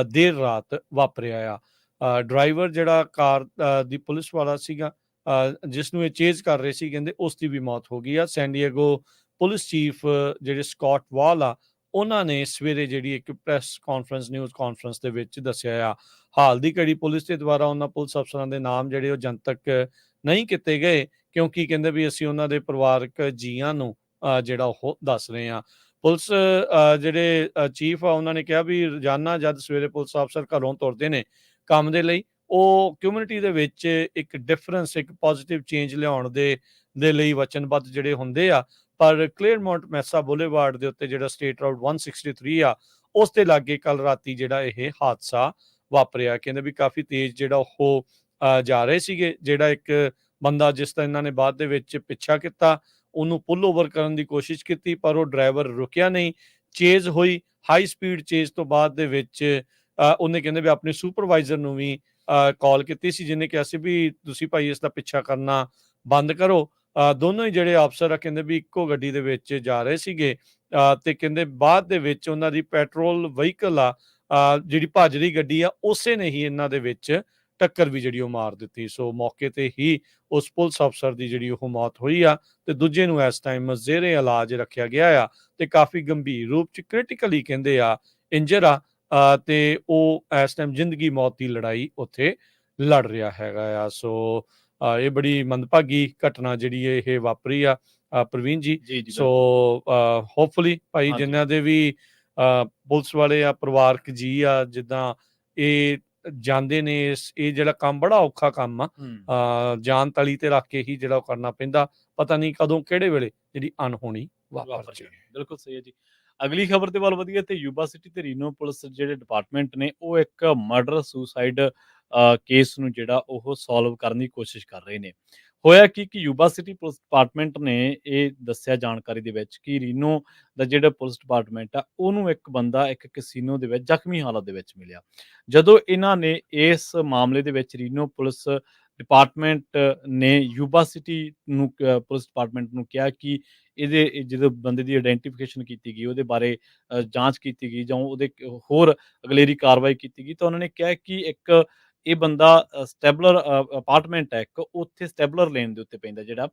ਦੇਰ ਰਾਤ ਵਾਪਰਿਆ ਆ। ਡਰਾਈਵਰ ਜਿਹੜਾ ਕਾਰ ਦੀ ਪੁਲਿਸ ਵਾਲਾ ਸੀਗਾ, ਜਿਸ ਨੂੰ ਇਹ ਚੇਜ਼ ਕਰ ਰਹੇ ਸੀ, ਕਹਿੰਦੇ ਉਸ ਦੀ ਵੀ ਮੌਤ ਹੋ ਗਈ ਆ। ਸੈਨ ਡਿਏਗੋ ਪੁਲਿਸ ਚੀਫ ਜਿਹੜੇ ਸਕਾਟ ਵਾਲ ਆ, ਉਹਨਾਂ ਨੇ ਸਵੇਰੇ ਜਿਹੜੀ ਇੱਕ ਪ੍ਰੈਸ ਕਾਨਫਰੰਸ ਨਿਊਜ਼ ਕਾਨਫਰੰਸ ਦੇ ਵਿੱਚ ਦੱਸਿਆ ਆ। ਹਾਲ ਦੀ ਘੜੀ ਪੁਲਿਸ ਦੇ ਦੁਆਰਾ ਉਹਨਾਂ ਪੁਲਿਸ ਅਫਸਰਾਂ ਦੇ ਨਾਮ ਜਿਹੜੇ ਉਹ ਜਨਤਕ ਨਹੀਂ ਕੀਤੇ ਗਏ, ਕਿਉਂਕਿ ਕਹਿੰਦੇ ਵੀ ਅਸੀਂ ਉਹਨਾਂ ਦੇ ਪਰਿਵਾਰਕ ਜੀਆਂ ਨੂੰ ਜਿਹੜਾ ਉਹ ਦੱਸ ਰਹੇ ਹਾਂ। ਪੁਲਿਸ ਜਿਹੜੇ ਚੀਫ ਆ, ਉਹਨਾਂ ਨੇ ਕਿਹਾ ਵੀ ਰੋਜ਼ਾਨਾ ਜਦ ਸਵੇਰੇ ਪੁਲਿਸ ਅਫਸਰ ਘਰੋਂ ਤੁਰਦੇ ਨੇ ਕੰਮ ਦੇ ਲਈ, ਉਹ ਕਮਿਊਨਿਟੀ ਦੇ ਵਿੱਚ ਇੱਕ ਡਿਫਰੈਂਸ, ਇੱਕ ਪੋਜ਼ਿਟਿਵ ਚੇਂਜ ਲਿਆਉਣ ਦੇ ਲਈ ਵਚਨਬੱਧ ਜਿਹੜੇ ਹੁੰਦੇ ਆ। ਪਰ ਕਲੀਅਰਮੌਂਟ ਮੈਸਾ ਬੁਲੇਵਾਰਡ ਦੇ ਉੱਤੇ ਜਿਹੜਾ ਸਟੇਟ ਰੋਡ 163 ਆ, ਉਸ ਦੇ ਲਾਗੇ ਕੱਲ ਰਾਤੀ ਜਿਹੜਾ ਇਹ ਹਾਦਸਾ ਵਾਪਰਿਆ। ਕਹਿੰਦੇ ਵੀ ਕਾਫੀ ਤੇਜ਼ ਜਿਹੜਾ ਉਹ ਜਾ ਰਹੇ ਸੀਗੇ। ਜਿਹੜਾ ਇੱਕ ਬੰਦਾ ਜਿਸ ਦਾ ਇਹਨਾਂ ਨੇ ਬਾਅਦ ਦੇ ਵਿੱਚ ਪਿੱਛਾ ਕੀਤਾ, ਉਹਨੂੰ ਪੁੱਲ ਓਵਰ ਕਰਨ ਦੀ ਕੋਸ਼ਿਸ਼ ਕੀਤੀ, ਪਰ ਉਹ ਡਰਾਈਵਰ ਰੁਕਿਆ ਨਹੀਂ। ਚੇਜ਼ ਹੋਈ, ਹਾਈ ਸਪੀਡ ਚੇਜ਼ ਤੋਂ ਬਾਅਦ ਦੇ ਵਿੱਚ ਉਹਨੇ ਕਹਿੰਦੇ ਵੀ ਆਪਣੇ ਸੁਪਰਵਾਈਜ਼ਰ ਨੂੰ ਵੀ ਕਾਲ ਕੀਤੀ ਸੀ, ਜਿਹਨੇ ਕਿਹਾ ਸੀ ਵੀ ਤੁਸੀਂ ਭਾਈ ਇਸ ਦਾ ਪਿੱਛਾ ਕਰਨਾ ਬੰਦ ਕਰੋ। ਦੋਨੋਂ ਹੀ ਜਿਹੜੇ ਅਫਸਰ ਆ, ਕਹਿੰਦੇ ਵੀ ਇੱਕੋ ਗੱਡੀ ਦੇ ਵਿੱਚ ਜਾ ਰਹੇ ਸੀਗੇ ਤੇ ਕਹਿੰਦੇ ਬਾਅਦ ਦੇ ਵਿੱਚ ਉਹਨਾਂ ਦੀ ਪੈਟਰੋਲ ਵਹੀਕਲ ਆ, ਜਿਹੜੀ ਭੱਜ ਰਹੀ ਗੱਡੀ ਆ, ਉਸੇ ਨੇ ਹੀ ਇਹਨਾਂ ਦੇ ਵਿੱਚ ਟੱਕਰ ਵੀ ਜਿਹੜੀ ਉਹ ਮਾਰ ਦਿੱਤੀ। ਸੋ ਮੌਕੇ ਤੇ ਹੀ ਉਸ ਪੁਲਿਸ ਅਫਸਰ ਦੀ ਜਿਹੜੀ ਉਹ ਮੌਤ ਹੋਈ ਆ ਤੇ ਦੂਜੇ ਨੂੰ ਇਸ ਟਾਈਮ ਜ਼ੇਰੇ ਇਲਾਜ ਰੱਖਿਆ ਗਿਆ ਆ ਤੇ ਕਾਫੀ ਗੰਭੀਰ ਰੂਪ ਚ ਕ੍ਰਿਟੀਕਲੀ ਕਹਿੰਦੇ ਆ ਇੰਜਰ ਆ, ਤੇ ਉਹ ਇਸ ਟਾਈਮ ਜ਼ਿੰਦਗੀ ਮੌਤ ਦੀ ਲੜਾਈ ਉੱਥੇ ਲੜ ਰਿਹਾ ਹੈਗਾ ਆ। ਸੋ ਇਹ ਬੜੀ ਮੰਦਭਾਗੀ ਘਟਨਾ ਜਿਹੜੀ ਇਹ ਵਾਪਰੀ ਆ ਪ੍ਰਵੀਨ ਜੀ। ਜੀ, ਜੀ, ਸੋ ਬਿਲਕੁਲ। ਹੋਪਫੁਲੀ ਭਾਈ ਹਾਂਜੀ। ਜਿਨ੍ਹਾਂ ਦੇ ਵੀ ਪੁਲਿਸ ਵਾਲੇ ਆ, ਪਰਿਵਾਰਕ ਜੀ ਆ, ਜਿੱਦਾਂ ਇਹ ਜਾਂਦੇ ਨੇ, ਇਹ ਜਿਹੜਾ ਕੰਮ ਬੜਾ ਔਖਾ ਕੰਮ ਆ, ਜਾਨ ਤਲੀ ਤੇ ਰੱਖ ਕੇ ਹੀ ਜਿਹੜਾ ਉਹ ਕਰਨਾ ਪੈਂਦਾ। ਪਤਾ ਨਹੀਂ ਕਦੋਂ ਕਿਹੜੇ ਵੇਲੇ ਜਿਹੜੀ ਅਣਹੋਣੀ ਵਾਪਰ ਜਾਏ। ਬਿਲਕੁਲ ਸਹੀ ਹੈ ਜੀ। ਅਗਲੀ ਖਬਰ ਦੇ ਵੱਲ ਵਧੀਏ ਤੇ ਯੂਬਾ ਸਿਟੀ ਤੇ ਰੀਨੋ ਪੁਲਿਸ ਜਿਹੜੇ ਡਿਪਾਰਟਮੈਂਟ ਨੇ, ਉਹ ਇੱਕ ਮਰਡਰ ਸੁਸਾਈਡ ਕੇਸ ਨੂੰ ਜਿਹੜਾ ਉਹ ਸੋਲਵ ਕਰਨ ਦੀ ਕੋਸ਼ਿਸ਼ ਕਰ ਰਹੇ ਨੇ। ਹੋਇਆ ਕਿ ਯੂਬਾ ਸਿਟੀ ਪੁਲਿਸ ਡਿਪਾਰਟਮੈਂਟ ਨੇ ਇਹ ਦੱਸਿਆ ਜਾਣਕਾਰੀ ਦੇ ਵਿੱਚ ਕਿ ਰੀਨੋ ਦਾ ਜਿਹੜਾ ਪੁਲਿਸ ਡਿਪਾਰਟਮੈਂਟ ਆ, ਉਹਨੂੰ ਇੱਕ ਬੰਦਾ ਇੱਕ ਕੈਸੀਨੋ ਦੇ ਵਿੱਚ ਜ਼ਖਮੀ ਹਾਲਤ ਦੇ ਵਿੱਚ ਮਿਲਿਆ। ਜਦੋਂ ਇਹਨਾਂ ਨੇ ਇਸ ਮਾਮਲੇ ਦੇ ਵਿੱਚ ਰੀਨੋ ਪੁਲਿਸ ਡਿਪਾਰਟਮੈਂਟ ਨੇ ਯੂਬਾ ਸਿਟੀ ਨੂੰ ਪੁਲਿਸ ਡਿਪਾਰਟਮੈਂਟ ਨੂੰ ਕਿਹਾ ਕਿ ਜਦੋਂ ਬੰਦੇ ਦੀ ਆਇਡੈਂਟੀਫਿਕੇਸ਼ਨ ਕੀਤੀ ਗਈ, ਉਹਦੇ ਬਾਰੇ ਜਾਂਚ ਕੀਤੀ ਗਈ ਜਾਂ ਉਹਦੇ ਹੋਰ ਅਗਲੇਰੀ ਕਾਰਵਾਈ ਕੀਤੀ ਗਈ, ਤਾਂ ਉਹਨਾਂ ਨੇ ਕਿਹਾ ਕਿ ਇੱਕ ਇਹ ਬੰਦਾ ਸਟੈਬਲਰ ਅਪਾਰਟਮੈਂਟ ਹੈ ਇੱਕ, ਉੱਥੇ ਸਟੈਬਲਰ ਲੇਨ ਦੇ ਉੱਤੇ ਪੈਂਦਾ ਜਿਹੜਾ,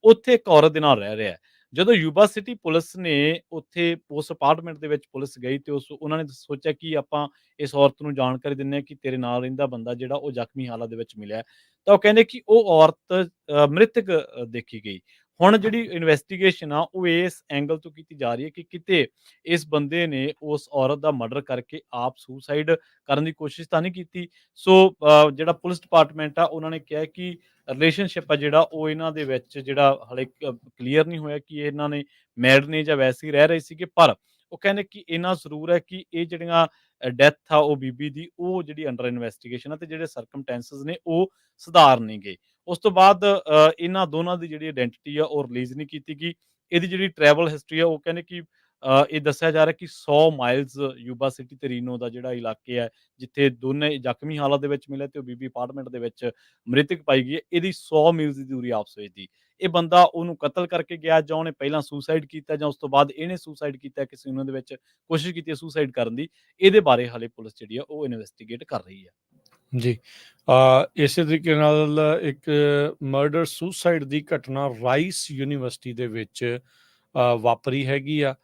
ਉੱਥੇ ਇੱਕ ਔਰਤ ਦੇ ਨਾਲ ਰਹਿ ਰਿਹਾ ਹੈ। ਜਦੋਂ ਯੂਬਾ ਸਿਟੀ ਪੁਲਿਸ ਨੇ ਉੱਥੇ ਉਸ ਅਪਾਰਟਮੈਂਟ ਦੇ ਵਿੱਚ ਪੁਲਿਸ ਗਈ ਤੇ ਉਹਨਾਂ ਨੇ ਸੋਚਿਆ ਕਿ ਆਪਾਂ ਇਸ ਔਰਤ ਨੂੰ ਜਾਣਕਾਰੀ ਦਿੰਦੇ ਹਾਂ ਕਿ ਤੇਰੇ ਨਾਲ ਰਹਿੰਦਾ ਬੰਦਾ ਜਿਹੜਾ ਉਹ ਜ਼ਖਮੀ ਹਾਲਤ ਦੇ ਵਿੱਚ ਮਿਲਿਆ, ਤਾਂ ਉਹ ਕਹਿੰਦੇ ਕਿ ਉਹ ਔਰਤ ਮ੍ਰਿਤਕ ਦੇਖੀ ਗਈ। ਹੁਣ ਜਿਹੜੀ ਇਨਵੈਸਟੀਗੇਸ਼ਨ ਆ ਉਹ ਇਸ ਐਂਗਲ ਤੋਂ ਕੀਤੀ ਜਾ ਰਹੀ ਹੈ ਕਿ ਕਿਤੇ ਇਸ ਬੰਦੇ ਨੇ ਉਸ ਔਰਤ ਦਾ ਮਰਡਰ ਕਰਕੇ ਆਪ ਸੁਸਾਈਡ ਕਰਨ ਦੀ ਕੋਸ਼ਿਸ਼ ਤਾਂ ਨਹੀਂ ਕੀਤੀ। ਸੋ ਜਿਹੜਾ ਪੁਲਿਸ ਡਿਪਾਰਟਮੈਂਟ ਆ, ਉਹਨਾਂ ਨੇ ਕਿਹਾ ਕਿ ਰਿਲੇਸ਼ਨਸ਼ਿਪ ਆ ਜਿਹੜਾ ਉਹ ਇਹਨਾਂ ਦੇ ਵਿੱਚ ਜਿਹੜਾ ਹਾਲੇ ਕਲੀਅਰ ਨਹੀਂ ਹੋਇਆ ਕਿ ਇਹਨਾਂ ਨੇ ਮੈਰਿਡ ਨੇ ਜਾਂ ਵੈਸੇ ਹੀ ਰਹਿ ਰਹੇ ਸੀਗੇ। ਪਰ ਉਹ ਕਹਿੰਦੇ ਕਿ ਇੰਨਾ ਜ਼ਰੂਰ ਹੈ ਕਿ ਇਹ ਜਿਹੜੀਆਂ ਡੈਥ ਆ ਉਹ ਬੀਬੀ ਦੀ, ਉਹ ਜਿਹੜੀ ਅੰਡਰ ਇਨਵੈਸਟੀਗੇਸ਼ਨ ਆ ਤੇ ਜਿਹੜੇ ਸਰਕਮਟੈਂਸਸ ਨੇ ਉਹ ਸੁਧਾਰ ਨਹੀਂ ਗਏ। ਉਸ ਤੋਂ ਬਾਅਦ ਇਹਨਾਂ ਦੋਨਾਂ ਦੀ ਜਿਹੜੀ ਆਇਡੈਂਟੀਟੀ ਆ ਉਹ ਰਿਲੀਜ਼ ਨਹੀਂ ਕੀਤੀ ਗਈ। ਇਹਦੀ ਜਿਹੜੀ ਟਰੈਵਲ ਹਿਸਟਰੀ ਆ, ਉਹ ਕਹਿੰਦੇ ਕਿ ਇਹ ਦੱਸਿਆ ਜਾ ਰਿਹਾ ਕਿ 100 ਮਾਈਲਸ ਯੂਬਾ ਸਿਟੀ ਤੇ ਰੀਨੋ ਦਾ ਜਿਹੜਾ ਇਲਾਕੇ ਹੈ, ਜਿੱਥੇ ਦੋਨੇ ਜ਼ਖਮੀ ਹਾਲਤ ਦੇ ਵਿੱਚ ਮਿਲੇ ਤੇ ਉਹ ਬੀਬੀ ਅਪਾਰਟਮੈਂਟ ਦੇ ਵਿੱਚ ਮ੍ਰਿਤਕ ਪਾਈ ਗਈ ਹੈ, ਇਹਦੀ 100 ਮੀਲਸ ਦੀ ਦੂਰੀ ਆਪਸ ਵਿੱਚ ਦੀ। ਇਹ ਬੰਦਾ ਉਹਨੂੰ ਕਤਲ ਕਰਕੇ ਗਿਆ, ਜਾਂ ਉਹਨੇ ਪਹਿਲਾਂ ਸੁਸਾਈਡ ਕੀਤਾ, ਜਾਂ ਉਸ ਤੋਂ ਬਾਅਦ ਇਹਨੇ ਸੁਸਾਈਡ ਕੀਤਾ, ਕਿਸੇ ਉਹਨਾਂ ਦੇ ਵਿੱਚ ਕੋਸ਼ਿਸ਼ ਕੀਤੀ ਹੈ ਸੁਸਾਈਡ ਕਰਨ ਦੀ। ਇਹਦੇ ਬਾਰੇ ਹਾਲੇ ਪੁਲਿਸ ਜਿਹੜੀ ਆ ਉਹ ਇਨਵੈਸਟੀਗੇਟ ਕਰ ਰਹੀ ਹੈ। ਜੀ। ਇਸੇ ਤਰੀਕੇ ਨਾਲ ਇੱਕ ਮਰਡਰ ਸੁਸਾਈਡ ਦੀ ਘਟਨਾ ਰਾਈਸ ਯੂਨੀਵਰਸਿਟੀ ਦੇ ਵਿੱਚ ਵਾਪਰੀ ਹੈਗੀ ਆ।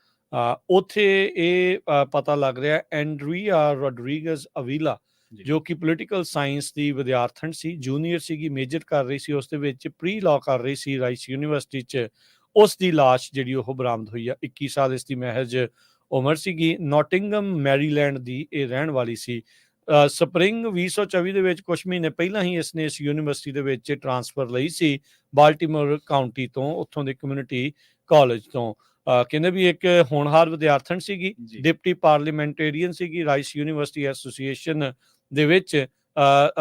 ਉੱਥੇ ਇਹ ਪਤਾ ਲੱਗ ਰਿਹਾ ਐਂਡਰੀਆ ਰੋਡਰੀਗਜ਼ ਅਵੀਲਾ, ਜੀ ਜੋ ਕਿ ਪੋਲੀਟੀਕਲ ਸਾਇੰਸ ਦੀ ਵਿਦਿਆਰਥਣ ਸੀ, ਜੂਨੀਅਰ ਸੀਗੀ, ਮੇਜਰ ਕਰ ਰਹੀ ਸੀ, ਉਸ ਦੇ ਵਿੱਚ ਪ੍ਰੀ ਲਾਅ ਕਰ ਰਹੀ ਸੀ ਰਾਈਸ ਯੂਨੀਵਰਸਿਟੀ 'ਚ। ਉਸ ਦੀ ਲਾਸ਼ ਜਿਹੜੀ ਉਹ ਬਰਾਮਦ ਹੋਈ ਆ। 21 ਸਾਲ ਇਸ ਦੀ ਮਹਿਜ ਉਮਰ ਸੀਗੀ। ਨੋਟਿੰਗਮ ਮੈਰੀਲੈਂਡ ਦੀ ਇਹ ਰਹਿਣ ਵਾਲੀ ਸੀ। ਸਪਰਿੰਗ 2024 ਦੇ ਵਿੱਚ ਕੁਛ ਮਹੀਨੇ ਪਹਿਲਾਂ ਹੀ ਇਸਨੇ ਇਸ ਯੂਨੀਵਰਸਿਟੀ ਦੇ ਵਿੱਚ ਟਰਾਂਸਫਰ ਲਈ ਸੀ, ਬਾਲਟੀਮੋਰ ਕਾਊਂਟੀ ਤੋਂ, ਉੱਥੋਂ ਦੇ ਕਮਿਊਨਿਟੀ ਕਾਲਜ ਤੋਂ। ਕਹਿੰਦੇ ਵੀ ਇੱਕ ਹੋਣਹਾਰ ਵਿਦਿਆਰਥਣ ਸੀਗੀ, ਜੀ ਡਿਪਟੀ ਪਾਰਲੀਮੈਂਟੇਰੀਅਨ ਸੀਗੀ ਰਾਈਸ ਯੂਨੀਵਰਸਿਟੀ ਐਸੋਸੀਏਸ਼ਨ ਦੇ ਵਿੱਚ।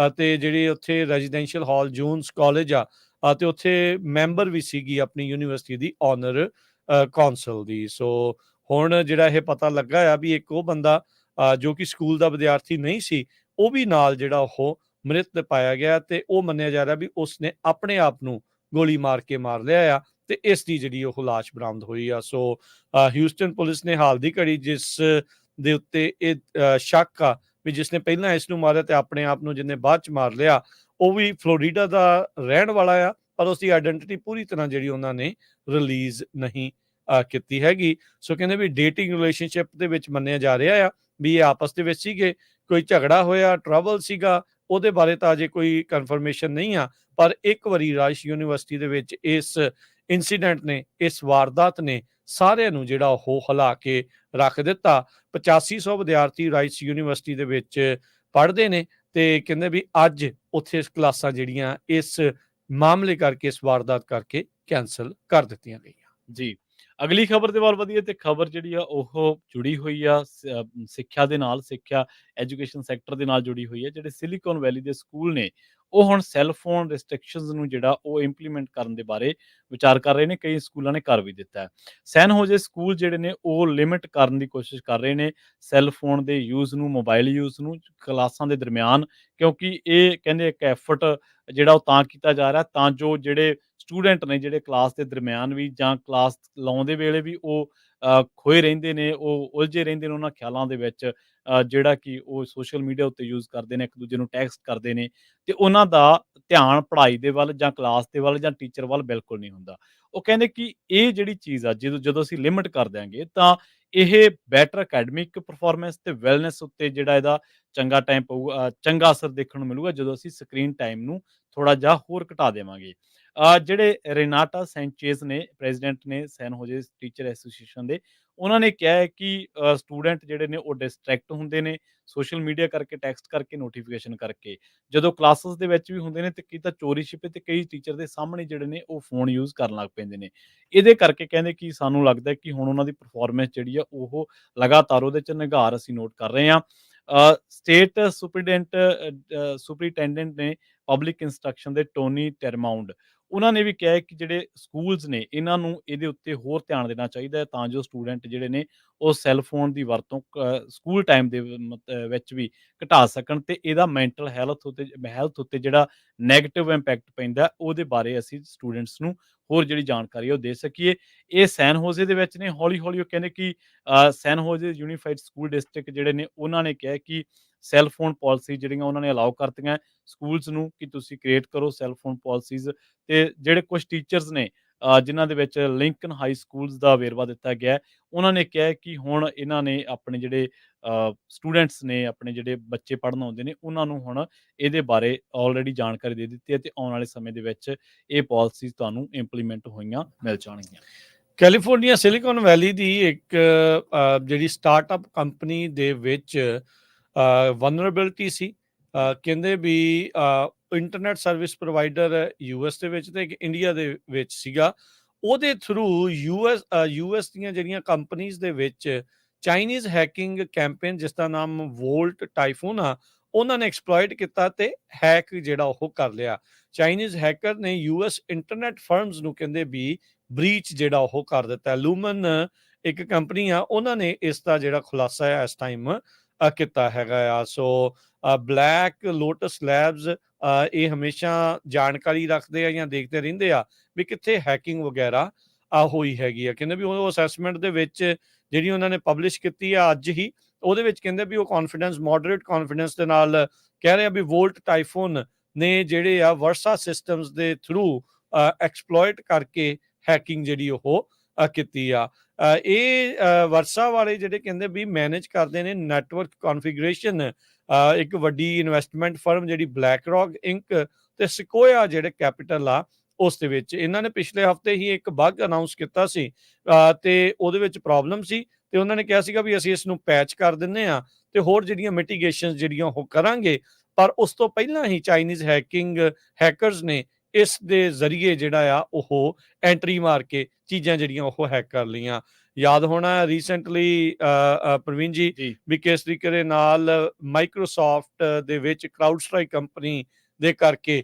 ਅਤੇ ਜਿਹੜੀ ਉੱਥੇ ਰੈਜ਼ੀਡੈਂਸ਼ੀਅਲ ਹਾਲ ਜੂਨਸ ਕਾਲਜ ਆ, ਅਤੇ ਉੱਥੇ ਮੈਂਬਰ ਵੀ ਸੀਗੀ ਆਪਣੀ ਯੂਨੀਵਰਸਿਟੀ ਦੀ ਆਨਰ ਕੌਂਸਲ ਦੀ। ਸੋ ਹੁਣ ਜਿਹੜਾ ਇਹ ਪਤਾ ਲੱਗਾ ਆ ਵੀ ਇੱਕ ਉਹ ਬੰਦਾ ਜੋ ਕਿ ਸਕੂਲ ਦਾ ਵਿਦਿਆਰਥੀ ਨਹੀਂ ਸੀ, ਉਹ ਵੀ ਨਾਲ ਜਿਹੜਾ ਉਹ ਮ੍ਰਿਤ ਪਾਇਆ ਗਿਆ, ਤੇ ਉਹ ਮੰਨਿਆ ਜਾ ਰਿਹਾ ਵੀ ਉਸਨੇ ਆਪਣੇ ਆਪ ਨੂੰ ਗੋਲੀ ਮਾਰ ਕੇ ਮਾਰ ਲਿਆ ਆ, ਤੇ ਇਸ ਦੀ ਜਿਹੜੀ ਉਹ ਲਾਸ਼ ਬਰਾਮਦ ਹੋਈ ਆ। ਸੋ ਹਿਊਸਟਨ ਪੁਲਿਸ ਨੇ ਹਾਲ ਦੀ ਘੜੀ ਜਿਸ ਦੇ ਉੱਤੇ ਇਹ ਸ਼ੱਕ ਆ ਵੀ ਜਿਸਨੇ ਪਹਿਲਾਂ ਇਸ ਨੂੰ ਮਾਰਿਆ ਤੇ ਆਪਣੇ ਆਪ ਨੂੰ ਜਿਹਨੇ ਬਾਅਦ ਚ ਮਾਰ ਲਿਆ, ਉਹ ਵੀ ਫਲੋਰੀਡਾ ਦਾ ਰਹਿਣ ਵਾਲਾ ਆ, ਪਰ ਉਸਦੀ ਆਇਡੈਂਟੀਟੀ ਪੂਰੀ ਤਰ੍ਹਾਂ ਜਿਹੜੀ ਉਹਨਾਂ ਨੇ ਰਿਲੀਜ਼ ਨਹੀਂ ਕੀਤੀ ਹੈਗੀ। ਸੋ ਕਹਿੰਦੇ ਵੀ ਡੇਟਿੰਗ ਰਿਲੇਸ਼ਨਸ਼ਿਪ ਦੇ ਵਿੱਚ ਮੰਨਿਆ ਜਾ ਰਿਹਾ ਆ ਵੀ ਇਹ ਆਪਸ ਦੇ ਵਿੱਚ ਸੀਗੇ, ਕੋਈ ਝਗੜਾ ਹੋਇਆ, ਟਰਬਲ ਸੀਗਾ, ਉਹਦੇ ਬਾਰੇ ਤਾਂ ਅਜੇ ਕੋਈ ਕਨਫਰਮੇਸ਼ਨ ਨਹੀਂ ਆ। ਪਰ ਇੱਕ ਵਾਰੀ ਰਾਈਸ ਯੂਨੀਵਰਸਿਟੀ ਦੇ ਵਿੱਚ ਇਸ ਇਨਸੀਡੈਂਟ ਨੇ, ਇਸ ਵਾਰਦਾਤ ਨੇ ਸਾਰਿਆਂ ਨੂੰ ਜਿਹੜਾ ਉਹ ਹਿਲਾ ਕੇ ਰੱਖ ਦਿੱਤਾ। 8500 ਵਿਦਿਆਰਥੀ ਰਾਈਸ ਯੂਨੀਵਰਸਿਟੀ ਦੇ ਵਿੱਚ ਪੜ੍ਹਦੇ ਨੇ, ਤੇ ਕਹਿੰਦੇ ਵੀ ਅੱਜ ਉੱਥੇ ਕਲਾਸਾਂ ਜਿਹੜੀਆਂ ਇਸ ਮਾਮਲੇ ਕਰਕੇ, ਇਸ ਵਾਰਦਾਤ ਕਰਕੇ ਕੈਂਸਲ ਕਰ ਦਿੱਤੀਆਂ ਗਈਆਂ। ਜੀ ਅਗਲੀ ਖਬਰ ਦੇ ਵੱਲ ਵਧੀਏ ਤੇ ਖਬਰ ਜਿਹੜੀ ਆ ਉਹ ਜੁੜੀ ਹੋਈ ਆ ਸਿੱਖਿਆ ਦੇ ਨਾਲ, ਸਿੱਖਿਆ ਐਜੂਕੇਸ਼ਨ ਸੈਕਟਰ ਦੇ ਨਾਲ ਜੁੜੀ ਹੋਈ ਹੈ। ਜਿਹੜੇ ਸਿਲੀਕਨ ਵੈਲੀ ਦੇ ਸਕੂਲ ਨੇ ਉਹ ਹੁਣ ਸੈੱਲ ਫੋਨ ਰਿਸਟ੍ਰਿਕਸ਼ਨਸ ਨੂੰ ਜਿਹੜਾ ਉਹ ਇੰਪਲੀਮੈਂਟ ਕਰਨ ਦੇ ਬਾਰੇ ਵਿਚਾਰ ਕਰ ਰਹੇ ਨੇ। ਕਈ ਸਕੂਲਾਂ ਨੇ ਕਰ ਵੀ ਦਿੱਤਾ ਹੈ। ਸੈਨ ਹੋਜੇ ਸਕੂਲ ਜਿਹੜੇ ਨੇ ਉਹ ਲਿਮਿਟ ਕਰਨ ਦੀ ਕੋਸ਼ਿਸ਼ ਕਰ ਰਹੇ ਨੇ ਸੈੱਲ ਫੋਨ ਦੇ ਯੂਜ਼ ਨੂੰ, ਮੋਬਾਈਲ ਯੂਜ਼ ਨੂੰ ਕਲਾਸਾਂ ਦੇ ਦਰਮਿਆਨ, ਕਿਉਂਕਿ ਇਹ ਕਹਿੰਦੇ ਇੱਕ ਐਫਰਟ ਜਿਹੜਾ ਉਹ ਤਾਂ ਕੀਤਾ ਜਾ ਰਿਹਾ ਤਾਂ ਜੋ ਜਿਹੜੇ ਸਟੂਡੈਂਟ ਨੇ ਜਿਹੜੇ ਕਲਾਸ ਦੇ ਦਰਮਿਆਨ ਵੀ ਜਾਂ ਕਲਾਸ ਲਾਉਂਦੇ ਵੇਲੇ ਵੀ ਉਹ ਖੋਏ ਰਹਿੰਦੇ ਨੇ, ਉਹ ਉਲਝੇ ਰਹਿੰਦੇ ਨੇ ਉਹਨਾਂ ਖਿਆਲਾਂ ਦੇ ਵਿੱਚ, ਜਿਹੜਾ ਕਿ ਉਹ ਸੋਸ਼ਲ ਮੀਡੀਆ ਉੱਤੇ ਯੂਜ਼ ਕਰਦੇ ਨੇ, ਇੱਕ ਦੂਜੇ ਨੂੰ ਟੈਕਸਟ ਕਰਦੇ ਨੇ, ਤੇ ਉਹਨਾਂ ਦਾ ਧਿਆਨ ਪੜ੍ਹਾਈ ਦੇ ਵੱਲ ਜਾਂ ਕਲਾਸ ਦੇ ਵੱਲ ਜਾਂ ਟੀਚਰ ਵੱਲ ਬਿਲਕੁਲ ਨਹੀਂ ਹੁੰਦਾ। ਉਹ ਕਹਿੰਦੇ ਕਿ ਇਹ ਜਿਹੜੀ ਚੀਜ਼ ਆ ਜਦੋਂ ਅਸੀਂ ਲਿਮਿਟ ਕਰ ਦਿਆਂਗੇ ਤਾਂ ਇਹ ਬੈਟਰ ਅਕੈਡਮਿਕ ਪਰਫਾਰਮੈਂਸ ਤੇ ਵੈਲਨੈਸ ਉੱਤੇ ਜਿਹੜਾ ਇਹਦਾ ਚੰਗਾ ਟਾਈਮ ਪਊਗਾ, ਚੰਗਾ ਅਸਰ ਦੇਖਣ ਨੂੰ ਮਿਲੂਗਾ ਜਦੋਂ ਅਸੀਂ ਸਕਰੀਨ ਟਾਈਮ ਨੂੰ ਥੋੜਾ ਜਿਹਾ ਹੋਰ ਘਟਾ ਦੇਵਾਂਗੇ। ਜਿਹੜੇ ਰੇਨਾਟਾ ਸੈਂਚੇਜ਼ ਨੇ, ਪ੍ਰੈਜ਼ੀਡੈਂਟ ਨੇ ਸੈਨ ਹੋਜੇ ਟੀਚਰ ਐਸੋਸੀਏਸ਼ਨ ਦੇ, ਉਹਨਾਂ ਨੇ ਕਿਹਾ ਹੈ ਕਿ ਸਟੂਡੈਂਟ ਜਿਹੜੇ ਨੇ ਉਹ ਡਿਸਟਰੈਕਟ ਹੁੰਦੇ ਨੇ ਸੋਸ਼ਲ ਮੀਡੀਆ ਕਰਕੇ, ਟੈਕਸਟ ਕਰਕੇ, ਨੋਟੀਫਿਕੇਸ਼ਨ ਕਰਕੇ। ਜਦੋਂ ਕਲਾਸਿਸ ਦੇ ਵਿੱਚ ਵੀ ਹੁੰਦੇ ਨੇ ਤੇ ਕਈ ਤਾਂ ਚੋਰੀ ਛਿਪੇ ਤੇ ਕਈ ਟੀਚਰ ਦੇ ਸਾਹਮਣੇ ਜਿਹੜੇ ਨੇ ਉਹ ਫੋਨ ਯੂਜ਼ ਕਰਨ ਲੱਗ ਪੈਂਦੇ ਨੇ। ਇਹਦੇ ਕਰਕੇ ਕਹਿੰਦੇ ਕਿ ਸਾਨੂੰ ਲੱਗਦਾ ਕਿ ਹੁਣ ਉਹਨਾਂ ਦੀ ਪਰਫਾਰਮੈਂਸ ਜਿਹੜੀ ਆ ਉਹ ਲਗਾਤਾਰ ਉਹਦੇ 'ਚ ਨਿਘਾਰ ਅਸੀਂ ਨੋਟ ਕਰ ਰਹੇ ਹਾਂ। ਸਟੇਟ ਸੁਪਰੀਟੈਂਡੈਂਟ ਨੇ ਪਬਲਿਕ ਇੰਸਟਰਕਸ਼ਨ ਦੇ ਟੋਨੀ ਟੈਰਮਾਉਂਡ, ਉਹਨਾਂ ਨੇ ਵੀ ਕਿਹਾ ਹੈ ਕਿ ਜਿਹੜੇ ਸਕੂਲਸ ਨੇ ਇਹਨਾਂ ਨੂੰ ਇਹਦੇ ਉੱਤੇ ਹੋਰ ਧਿਆਨ ਦੇਣਾ ਚਾਹੀਦਾ ਹੈ ਤਾਂ ਜੋ ਸਟੂਡੈਂਟ ਜਿਹੜੇ ਨੇ ਉਹ ਸੈੱਲ ਫੋਨ ਦੀ ਵਰਤੋਂ ਸਕੂਲ ਟਾਈਮ ਦੇ ਵਿੱਚ ਵੀ ਘਟਾ ਸਕਣ, ਤੇ ਇਹਦਾ ਮੈਂਟਲ ਹੈਲਥ ਉੱਤੇ ਜਿਹੜਾ ਨੈਗੇਟਿਵ ਇੰਪੈਕਟ ਪੈਂਦਾ ਉਹਦੇ ਬਾਰੇ ਅਸੀਂ ਸਟੂਡੈਂਟਸ ਨੂੰ ਹੋਰ ਜਿਹੜੀ ਜਾਣਕਾਰੀ ਉਹ ਦੇ ਸਕੀਏ। ਇਹ ਸੈਨ ਹੋਜ਼ੇ ਦੇ ਵਿੱਚ ਨੇ। ਹੌਲੀ ਹੌਲੀ ਉਹ ਕਹਿੰਦੇ ਕਿ ਸੈਨ ਹੋਜ਼ੇ ਯੂਨੀਫਾਈਡ ਸਕੂਲ ਡਿਸਟ੍ਰਿਕਟ ਜਿਹੜੇ ਨੇ ਉਹਨਾਂ ਨੇ ਕਿਹਾ ਕਿ ਸੈੱਲ ਫੋਨ ਪਾਲਿਸੀ ਜਿਹੜੀਆਂ ਉਹਨਾਂ ਨੇ ਅਲਾਉ ਕਰਤੀਆਂ ਸਕੂਲਸ ਨੂੰ ਕਿ ਤੁਸੀਂ ਕ੍ਰੀਏਟ ਕਰੋ ਸੈੱਲ ਫੋਨ ਪਾਲਿਸੀਜ਼। ਤੇ ਜਿਹੜੇ ਕੁਝ ਟੀਚਰਸ ਨੇ ਜਿਨ੍ਹਾਂ ਦੇ ਵਿੱਚ ਲਿੰਕਨ ਹਾਈ ਸਕੂਲਸ ਦਾ ਵੇਰਵਾ ਦਿੱਤਾ ਗਿਆ ਹੈ, ਉਹਨਾਂ ਨੇ ਕਿਹਾ ਕਿ ਹੁਣ ਇਹਨਾਂ ਨੇ ਆਪਣੇ ਜਿਹੜੇ ਸਟੂਡੈਂਟਸ ਨੇ, ਆਪਣੇ ਜਿਹੜੇ ਬੱਚੇ ਪੜ੍ਹਨ ਆਉਂਦੇ ਨੇ, ਉਹਨਾਂ ਨੂੰ ਹੁਣ ਇਹਦੇ ਬਾਰੇ ਆਲਰੇਡੀ ਜਾਣਕਾਰੀ ਦੇ ਦਿੱਤੀ ਹੈ ਤੇ ਆਉਣ ਵਾਲੇ ਸਮੇਂ ਦੇ ਵਿੱਚ ਇਹ ਪਾਲਿਸੀਜ਼ ਤੁਹਾਨੂੰ ਇੰਪਲੀਮੈਂਟ ਹੋਈਆਂ ਮਿਲ ਜਾਣਗੀਆਂ। ਕੈਲੀਫੋਰਨੀਆ ਸਿਲੀਕਨ ਵੈਲੀ ਦੀ ਇੱਕ ਜਿਹੜੀ ਸਟਾਰਟਅਪ ਕੰਪਨੀ ਦੇ ਵਿੱਚ ਵਲਨਰੇਬਿਲਟੀ ਸੀ। ਕਹਿੰਦੇ ਵੀ ਇੰਟਰਨੈਟ ਸਰਵਿਸ ਪ੍ਰੋਵਾਈਡਰ ਯੂਐਸ ਦੇ ਵਿੱਚ ਤੇ ਇੱਕ ਇੰਡੀਆ ਦੇ ਵਿੱਚ ਸੀਗਾ। ਉਹਦੇ ਥਰੂ ਯੂਐਸ ਦੀਆਂ ਜਿਹੜੀਆਂ ਕੰਪਨੀਜ਼ ਦੇ ਵਿੱਚ ਚਾਈਨੀਜ਼ ਹੈਕਿੰਗ ਕੈਂਪੇਨ, ਜਿਸ ਦਾ ਨਾਮ ਵੋਲਟ ਟਾਈਫੂਨ ਆ, ਉਹਨਾਂ ਨੇ ਐਕਸਪਲੋਇਟ ਕੀਤਾ ਤੇ ਹੈਕ ਜਿਹੜਾ ਉਹ ਕਰ ਲਿਆ। ਚਾਈਨੀਜ਼ ਹੈਕਰ ਨੇ ਯੂਐਸ ਇੰਟਰਨੈਟ ਫਰਮਸ ਨੂੰ ਕਹਿੰਦੇ ਵੀ ਬ੍ਰੀਚ ਜਿਹੜਾ ਉਹ ਕਰ ਦਿੱਤਾ। ਲੂਮਨ ਇੱਕ ਕੰਪਨੀ ਆ, ਉਹਨਾਂ ਨੇ ਇਸ ਦਾ ਜਿਹੜਾ ਖੁਲਾਸਾ ਹੈ ਇਸ ਟਾਈਮ ਕੀਤਾ ਹੈਗਾ ਆ। ਸੋ ਬਲੈਕ ਲੋਟਸ ਲੈਬਸ ਇਹ ਹਮੇਸ਼ਾ ਜਾਣਕਾਰੀ ਰੱਖਦੇ ਆ ਜਾਂ ਦੇਖਦੇ ਰਹਿੰਦੇ ਆ ਵੀ ਕਿੱਥੇ ਹੈਕਿੰਗ ਵਗੈਰਾ ਹੋਈ ਹੈਗੀ ਆ। ਕਹਿੰਦੇ ਵੀ ਉਹ ਅਸੈਸਮੈਂਟ ਦੇ ਵਿੱਚ ਜਿਹੜੀ ਉਹਨਾਂ ਨੇ ਪਬਲਿਸ਼ ਕੀਤੀ ਆ ਅੱਜ ਹੀ, ਉਹਦੇ ਵਿੱਚ ਕਹਿੰਦੇ ਵੀ ਉਹ ਮੋਡਰੇਟ ਕੌਨਫੀਡੈਂਸ ਦੇ ਨਾਲ ਕਹਿ ਰਹੇ ਆ ਵੀ ਵੋਲਟ ਟਾਈਫੂਨ ਨੇ ਜਿਹੜੇ ਆ ਵਰਸਾ ਸਿਸਟਮਸ ਦੇ ਥਰੂ ਐਕਸਪਲੋਇਟ ਕਰਕੇ ਹੈਕਿੰਗ ਜਿਹੜੀ ਉਹ ਕੀਤੀ ਆ। ਇਹ ਵਰਸਾ ਵਾਲੇ ਜਿਹੜੇ ਕਹਿੰਦੇ ਵੀ ਮੈਨੇਜ ਕਰਦੇ ਨੇ ਨੈਟਵਰਕ ਕੌਨਫੀਗਰੇਸ਼ਨ, ਇੱਕ ਵੱਡੀ ਇਨਵੈਸਟਮੈਂਟ ਫਰਮ ਜਿਹੜੀ ਬਲੈਕ ਰੌਕ ਇੰਕ ਤੇ ਸਿਕੋਇਆ ਜਿਹੜੇ ਕੈਪੀਟਲ ਆ ਉਸ ਦੇ ਵਿੱਚ। ਇਹਨਾਂ ਨੇ ਪਿਛਲੇ ਹਫ਼ਤੇ ਹੀ ਇੱਕ ਬੱਗ ਅਨਾਉਂਸ ਕੀਤਾ ਸੀ ਤੇ ਉਹਦੇ ਵਿੱਚ ਪ੍ਰੋਬਲਮ ਸੀ ਤੇ ਉਹਨਾਂ ਨੇ ਕਿਹਾ ਸੀਗਾ ਵੀ ਅਸੀਂ ਇਸ ਨੂੰ ਪੈਚ ਕਰ ਦਿੰਦੇ ਆ ਤੇ ਹੋਰ ਜਿਹੜੀਆਂ ਮਿਟੀਗੇਸ਼ਨ ਜਿਹੜੀਆਂ ਉਹ ਕਰਾਂਗੇ। ਪਰ ਉਸ ਤੋਂ ਪਹਿਲਾਂ ਹੀ ਚਾਈਨੀਜ਼ ਹੈਕਰਸ ਨੇ ਇਸ ਦੇ ਜ਼ਰੀਏ ਜਿਹੜਾ ਆ ਉਹ ਐਂਟਰੀ ਮਾਰ ਕੇ ਚੀਜ਼ਾਂ ਜਿਹੜੀਆਂ ਉਹ ਹੈਕ ਕਰ ਲਈਆਂ। ਯਾਦ ਹੋਣਾ ਰੀਸੈਂਟਲੀ ਪ੍ਰਵੀਨ ਜੀ ਵੀ ਕਿਸ ਤਰੀਕੇ ਦੇ ਨਾਲ ਮਾਈਕਰੋਸਾਫਟ ਦੇ ਵਿੱਚ ਕਰਾਊਡ ਸਟ੍ਰਾਈਕ ਕੰਪਨੀ ਦੇ ਕਰਕੇ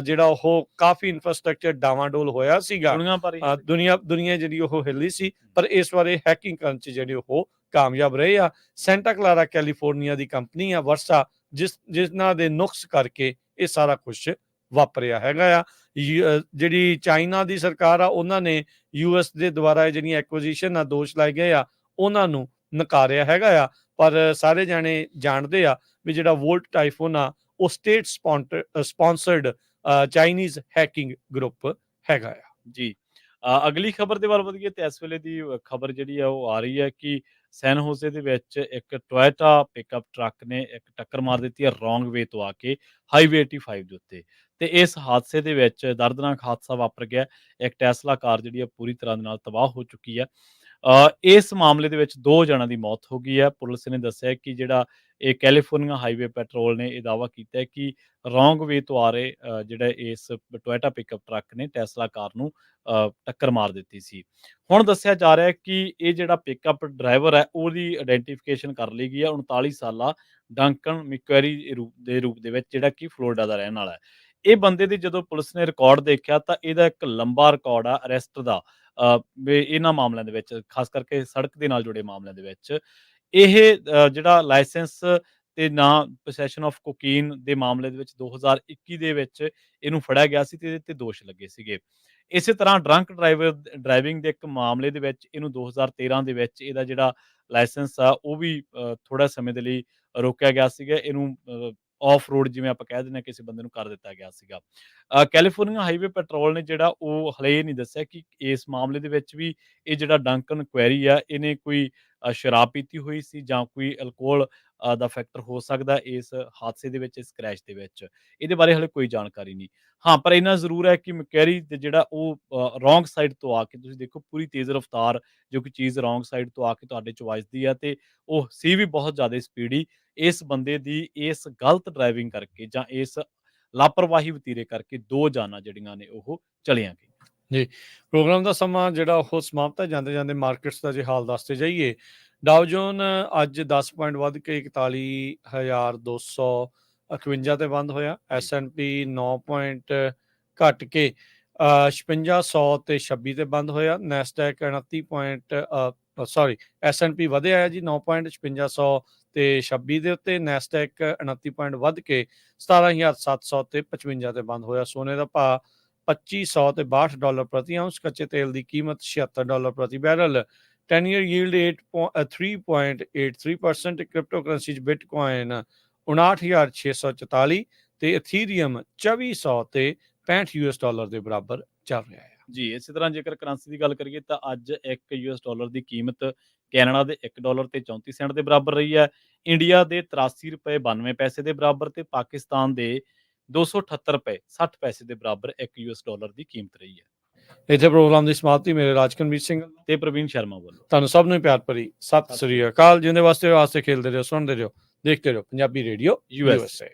ਜਿਹੜਾ ਉਹ ਕਾਫੀ ਇਨਫਰਾਸਟ੍ਰਕਚਰ ਡਾਵਾਂਡੋਲ ਹੋਇਆ ਸੀਗਾ, ਦੁਨੀਆ ਜਿਹੜੀ ਉਹ ਹਿੱਲੀ ਸੀ। ਪਰ ਇਸ ਵਾਰੇ ਹੈਕਿੰਗ ਕਰਨ ਚ ਜਿਹੜੇ ਉਹ ਕਾਮਯਾਬ ਰਹੇ ਆ। ਸੈਂਟਾ ਕਲਾਰਾ ਕੈਲੀਫੋਰਨੀਆ ਦੀ ਕੰਪਨੀ ਆ ਵਰਸਾ, ਜਿਨ੍ਹਾਂ ਦੇ ਨੁਕਸ ਕਰਕੇ ਇਹ ਸਾਰਾ ਕੁਝ ਵਾਪਰਿਆ ਹੈਗਾ ਆ। ਜਿਹੜੀ ਚਾਈਨਾ ਦੀ ਸਰਕਾਰ ਆ ਉਹਨਾਂ ਨੇ US ਦੇ ਦੁਆਰਾ ਜਿਹੜੀਆਂ ਐਕੁਜੀਸ਼ਨ ਆ ਦੋਸ਼ ਲਾਏ ਗਏ ਆ ਉਹਨਾਂ ਨੂੰ ਨਕਾਰਿਆ ਹੈਗਾ ਆ। ਪਰ ਸਾਰੇ ਜਾਣੇ ਜਾਣਦੇ ਆ ਵੀ ਜਿਹੜਾ ਵੋਲਟ ਟਾਈਫੂਨ ਆ ਉਹ state sponsored Chinese hacking group ਹੈਗਾ ਆ ਜੀ। ਅਗਲੀ ਖਬਰ ਦੇ ਵੱਲ ਵਧੀਏ ਤੇ ਇਸ ਵੇਲੇ ਦੀ ਖਬਰ ਜਿਹੜੀ ਆ ਉਹ ਆ ਰਹੀ ਹੈ ਕਿ ਸੈਨ ਹੋਜ਼ੇ ਦੇ ਵਿੱਚ ਇੱਕ ਟੋਇਟਾ ਪਿਕਅਪ ਟਰੱਕ ਨੇ ਇੱਕ ਟੱਕਰ ਮਾਰ ਦਿੱਤੀ ਹੈ ਰੋਂਗ ਵੇ ਤੋਂ ਆ ਕੇ ਹਾਈਵੇ 85 ਦੇ ਉੱਤੇ। ਤੇ ਇਸ ਹਾਦਸੇ ਦੇ ਵਿੱਚ ਦਰਦਨਾਕ ਹਾਦਸਾ ਵਾਪਰ ਗਿਆ। ਇੱਕ ਟੈਸਲਾ ਕਾਰ ਜਿਹੜੀ ਹੈ ਪੂਰੀ ਤਰ੍ਹਾਂ ਦੇ ਨਾਲ ਤਬਾਹ ਹੋ ਚੁੱਕੀ ਹੈ। ਇਸ ਮਾਮਲੇ ਦੇ ਵਿੱਚ 2 ਜਣਾਂ ਦੀ ਮੌਤ ਹੋ ਗਈ ਹੈ। ਪੁਲਿਸ ਨੇ ਦੱਸਿਆ ਕਿ ਜਿਹੜਾ ਇਹ ਕੈਲੀਫੋਰਨੀਆ ਹਾਈਵੇ ਪੈਟਰੋਲ ਨੇ ਇਹ ਦਾਅਵਾ ਕੀਤਾ ਹੈ ਕਿ ਰੋਂਗ ਵੇ ਤੋਂ ਆ ਰਹੇ ਜਿਹੜਾ ਇਸ ਟੋਇਟਾ ਪਿਕਅਪ ਟਰੱਕ ਨੇ ਟੈਸਲਾ ਕਾਰ ਨੂੰ ਟੱਕਰ ਮਾਰ ਦਿੱਤੀ ਸੀ। ਹੁਣ ਦੱਸਿਆ ਜਾ ਰਿਹਾ ਹੈ ਕਿ ਇਹ ਜਿਹੜਾ ਪਿਕਅਪ ਡਰਾਈਵਰ ਹੈ ਉਹਦੀ ਆਇਡੈਂਟੀਫਿਕੇਸ਼ਨ ਕਰ ਲਈ ਗਈ ਹੈ। 39 ਸਾਲਾ ਡੰਕਨ ਮਿਕਵੈਰੀ ਦੇ ਰੂਪ ਦੇ ਵਿੱਚ, ਜਿਹੜਾ ਕਿ ਫਲੋਰੀਡਾ ਦਾ ਰਹਿਣ ਵਾਲਾ ਹੈ। ਇਹ ਬੰਦੇ ਦੀ ਜਦੋਂ ਪੁਲਿਸ ਨੇ ਰਿਕਾਰਡ ਦੇਖਿਆ ਤਾਂ ਇਹਦਾ ਇੱਕ ਲੰਬਾ ਰਿਕਾਰਡ ਆ ਅਰੈਸਟ ਦਾ ਇਹਨਾਂ ਮਾਮਲਿਆਂ ਦੇ ਵਿੱਚ, ਖਾਸ ਕਰਕੇ ਸੜਕ ਦੇ ਨਾਲ ਜੁੜੇ ਮਾਮਲਿਆਂ ਦੇ ਵਿੱਚ। ਇਹ ਜਿਹੜਾ ਲਾਇਸੈਂਸ ਤੇ ਨਾ ਪੋਸੈਸ਼ਨ ਆਫ ਕੋਕੀਨ ਦੇ ਮਾਮਲੇ ਦੇ ਵਿੱਚ 2021 ਦੇ ਵਿੱਚ ਇਹਨੂੰ ਫੜਿਆ ਗਿਆ ਸੀ ਤੇ ਇਹਦੇ ਤੇ ਦੋਸ਼ ਲੱਗੇ ਸੀਗੇ। ਇਸੇ ਤਰ੍ਹਾਂ ਡਰੰਕ ਡਰਾਈਵਿੰਗ ਦੇ ਇੱਕ ਮਾਮਲੇ ਦੇ ਵਿੱਚ ਇਹਨੂੰ 2013 ਦੇ ਵਿੱਚ ਇਹਦਾ ਜਿਹੜਾ ਲਾਇਸੈਂਸ ਆ ਉਹ ਵੀ ਥੋੜਾ ਸਮੇਂ ਦੇ ਲਈ ਰੋਕਿਆ ਗਿਆ ਸੀਗਾ। ਇਹਨੂੰ ਆਫ ਰੋਡ ਜਿਵੇਂ ਆਪਾਂ ਕਹਿ ਦਿੰਦੇ ਹਾਂ ਕਿਸੇ ਬੰਦੇ ਨੂੰ ਕਰ ਦਿੱਤਾ ਗਿਆ ਸੀਗਾ। ਕੈਲੀਫੋਰਨੀਆ ਹਾਈਵੇ ਪੈਟਰੋਲ ਨੇ ਜਿਹੜਾ ਉਹ ਹਲੇ ਇਹ ਨਹੀਂ ਦੱਸਿਆ ਕਿ ਇਸ ਮਾਮਲੇ ਦੇ ਵਿੱਚ ਵੀ ਇਹ ਜਿਹੜਾ ਡੰਕਨ ਕੁਐਰੀ ਆ ਇਹਨੇ ਕੋਈ ਸ਼ਰਾਬ ਪੀਤੀ ਹੋਈ ਸੀ ਜਾਂ ਕੋਈ ਅਲਕੋਹਲ ਦਾ ਫੈਕਟਰ ਹੋ ਸਕਦਾ ਇਸ ਹਾਦਸੇ ਦੇ ਵਿੱਚ, ਇਸ ਕ੍ਰੈਸ਼ ਦੇ ਵਿੱਚ। ਇਹਦੇ ਬਾਰੇ ਹਲੇ ਕੋਈ ਜਾਣਕਾਰੀ ਨਹੀਂ। ਹਾਂ, ਪਰ ਇੰਨਾ ਜ਼ਰੂਰ ਹੈ ਕਿ ਮਕੈਰੀ ਤੇ ਜਿਹੜਾ ਉਹ ਰੋਂਗ ਸਾਈਡ ਤੋਂ ਆ ਕੇ, ਤੁਸੀਂ ਦੇਖੋ ਪੂਰੀ ਤੇਜ਼ ਰਫ਼ਤਾਰ ਜੋ ਕਿ ਚੀਜ਼ ਰੋਂਗ ਸਾਈਡ ਤੋਂ ਆ ਕੇ ਤੁਹਾਡੇ 'ਚ ਵੱਜਦੀ ਆ ਤੇ ਉਹ ਸੀ ਵੀ ਬਹੁਤ ਜ਼ਿਆਦਾ ਸਪੀਡੀ। ਇਸ ਬੰਦੇ ਦੀ ਇਸ ਗਲਤ ਡਰਾਈਵਿੰਗ ਕਰਕੇ ਜਾਂ ਇਸ ਲਾਪਰਵਾਹੀ ਵਤੀਰੇ ਕਰਕੇ 2 ਜਾਨਾਂ ਜਿਹੜੀਆਂ ਨੇ ਉਹ ਚਲੀਆਂ ਗਈਆਂ। ਜੀ, ਪ੍ਰੋਗਰਾਮ ਦਾ ਸਮਾਂ ਜਿਹੜਾ ਉਹ ਸਮਾਪਤ ਹੈ। ਜਾਂਦੇ ਮਾਰਕੀਟਸ ਦਾ ਜੇ ਹਾਲ ਦੱਸਦੇ ਜਾਈਏ, ਡਾਓ ਜੋਨ ਅੱਜ 10 ਪੁਆਇੰਟ ਵੱਧ ਕੇ 41,251 ਤੇ ਬੰਦ ਹੋਇਆ। S&P 9 ਪੁਆਇੰਟ ਘਟ ਕੇ 5600 ਤੇ 26 ਤੇ ਬੰਦ ਹੋਇਆ। ਨੈਸਡੈਕ 29 ਪੁਆਇੰਟ S&P ਵਧਿਆ ਹੈ ਜੀ 9 ਪੁਆਇੰਟ 5600 ਤੇ 26 ਦੇ ਉੱਤੇ। ਨੈਸਡੈਕ 29 ਪੁਆਇੰਟ ਵੱਧ ਕੇ 17,700 ਤੇ 55 ਤੇ ਬੰਦ ਹੋਇਆ। ਸੋਨੇ ਦਾ ਭਾਅ $2500 ਤੇ $62 ਪ੍ਰਤੀ ਆਉਂਸ। ਕੱਚੇ ਤੇਲ ਦੀ ਕੀਮਤ $76 ਪ੍ਰਤੀ barrel. 10-year yield 3.83%। Crypto currency 'ਚ ਬਿਟਕੋਇਨ 59,644 ਤੇ ਇਥੀਰੀਅਮ 2400 ਤੇ $65 ਦੇ ਬਰਾਬਰ ਚੱਲ ਰਿਹਾ ਹੈ ਜੀ। ਇਸੇ ਤਰ੍ਹਾਂ ਜੇਕਰ ਕਰੰਸੀ ਦੀ ਗੱਲ ਕਰੀਏ ਤਾਂ ਅੱਜ $1 ਦੀ ਕੀਮਤ ਕੈਨੇਡਾ ਦੇ $1 ਤੇ 34 ਸੈਂਟ ਦੇ ਬਰਾਬਰ ਰਹੀ ਹੈ। ਇੰਡੀਆ ਦੇ $83.92 ਦੇ ਬਰਾਬਰ ਤੇ ਪਾਕਿਸਤਾਨ ਦੇ $278.60 ਦੇ ਬਰਾਬਰ $1 ਦੀ ਕੀਮਤ ਰਹੀ ਹੈ। ਇੱਥੇ ਪ੍ਰੋਗਰਾਮ ਦੀ ਸਮਾਪਤੀ ਮੇਰੇ ਰਾਜਕਨਵੀਰ ਸਿੰਘ ਤੇ ਪ੍ਰਵੀਨ ਸ਼ਰਮਾ ਵੱਲੋਂ ਤੁਹਾਨੂੰ ਸਭ ਨੂੰ ਪਿਆਰ ਭਰੀ ਸਤਿ ਸ੍ਰੀ ਅਕਾਲ। ਜਿੰਦੇ ਵਾਸਤੇ ਖੇਲਦੇ ਰਹੋ, ਸੁਣਦੇ ਰਹੋ, ਦੇਖਦੇ ਰਹੋ ਪੰਜਾਬੀ ਰੇਡੀਓ USA।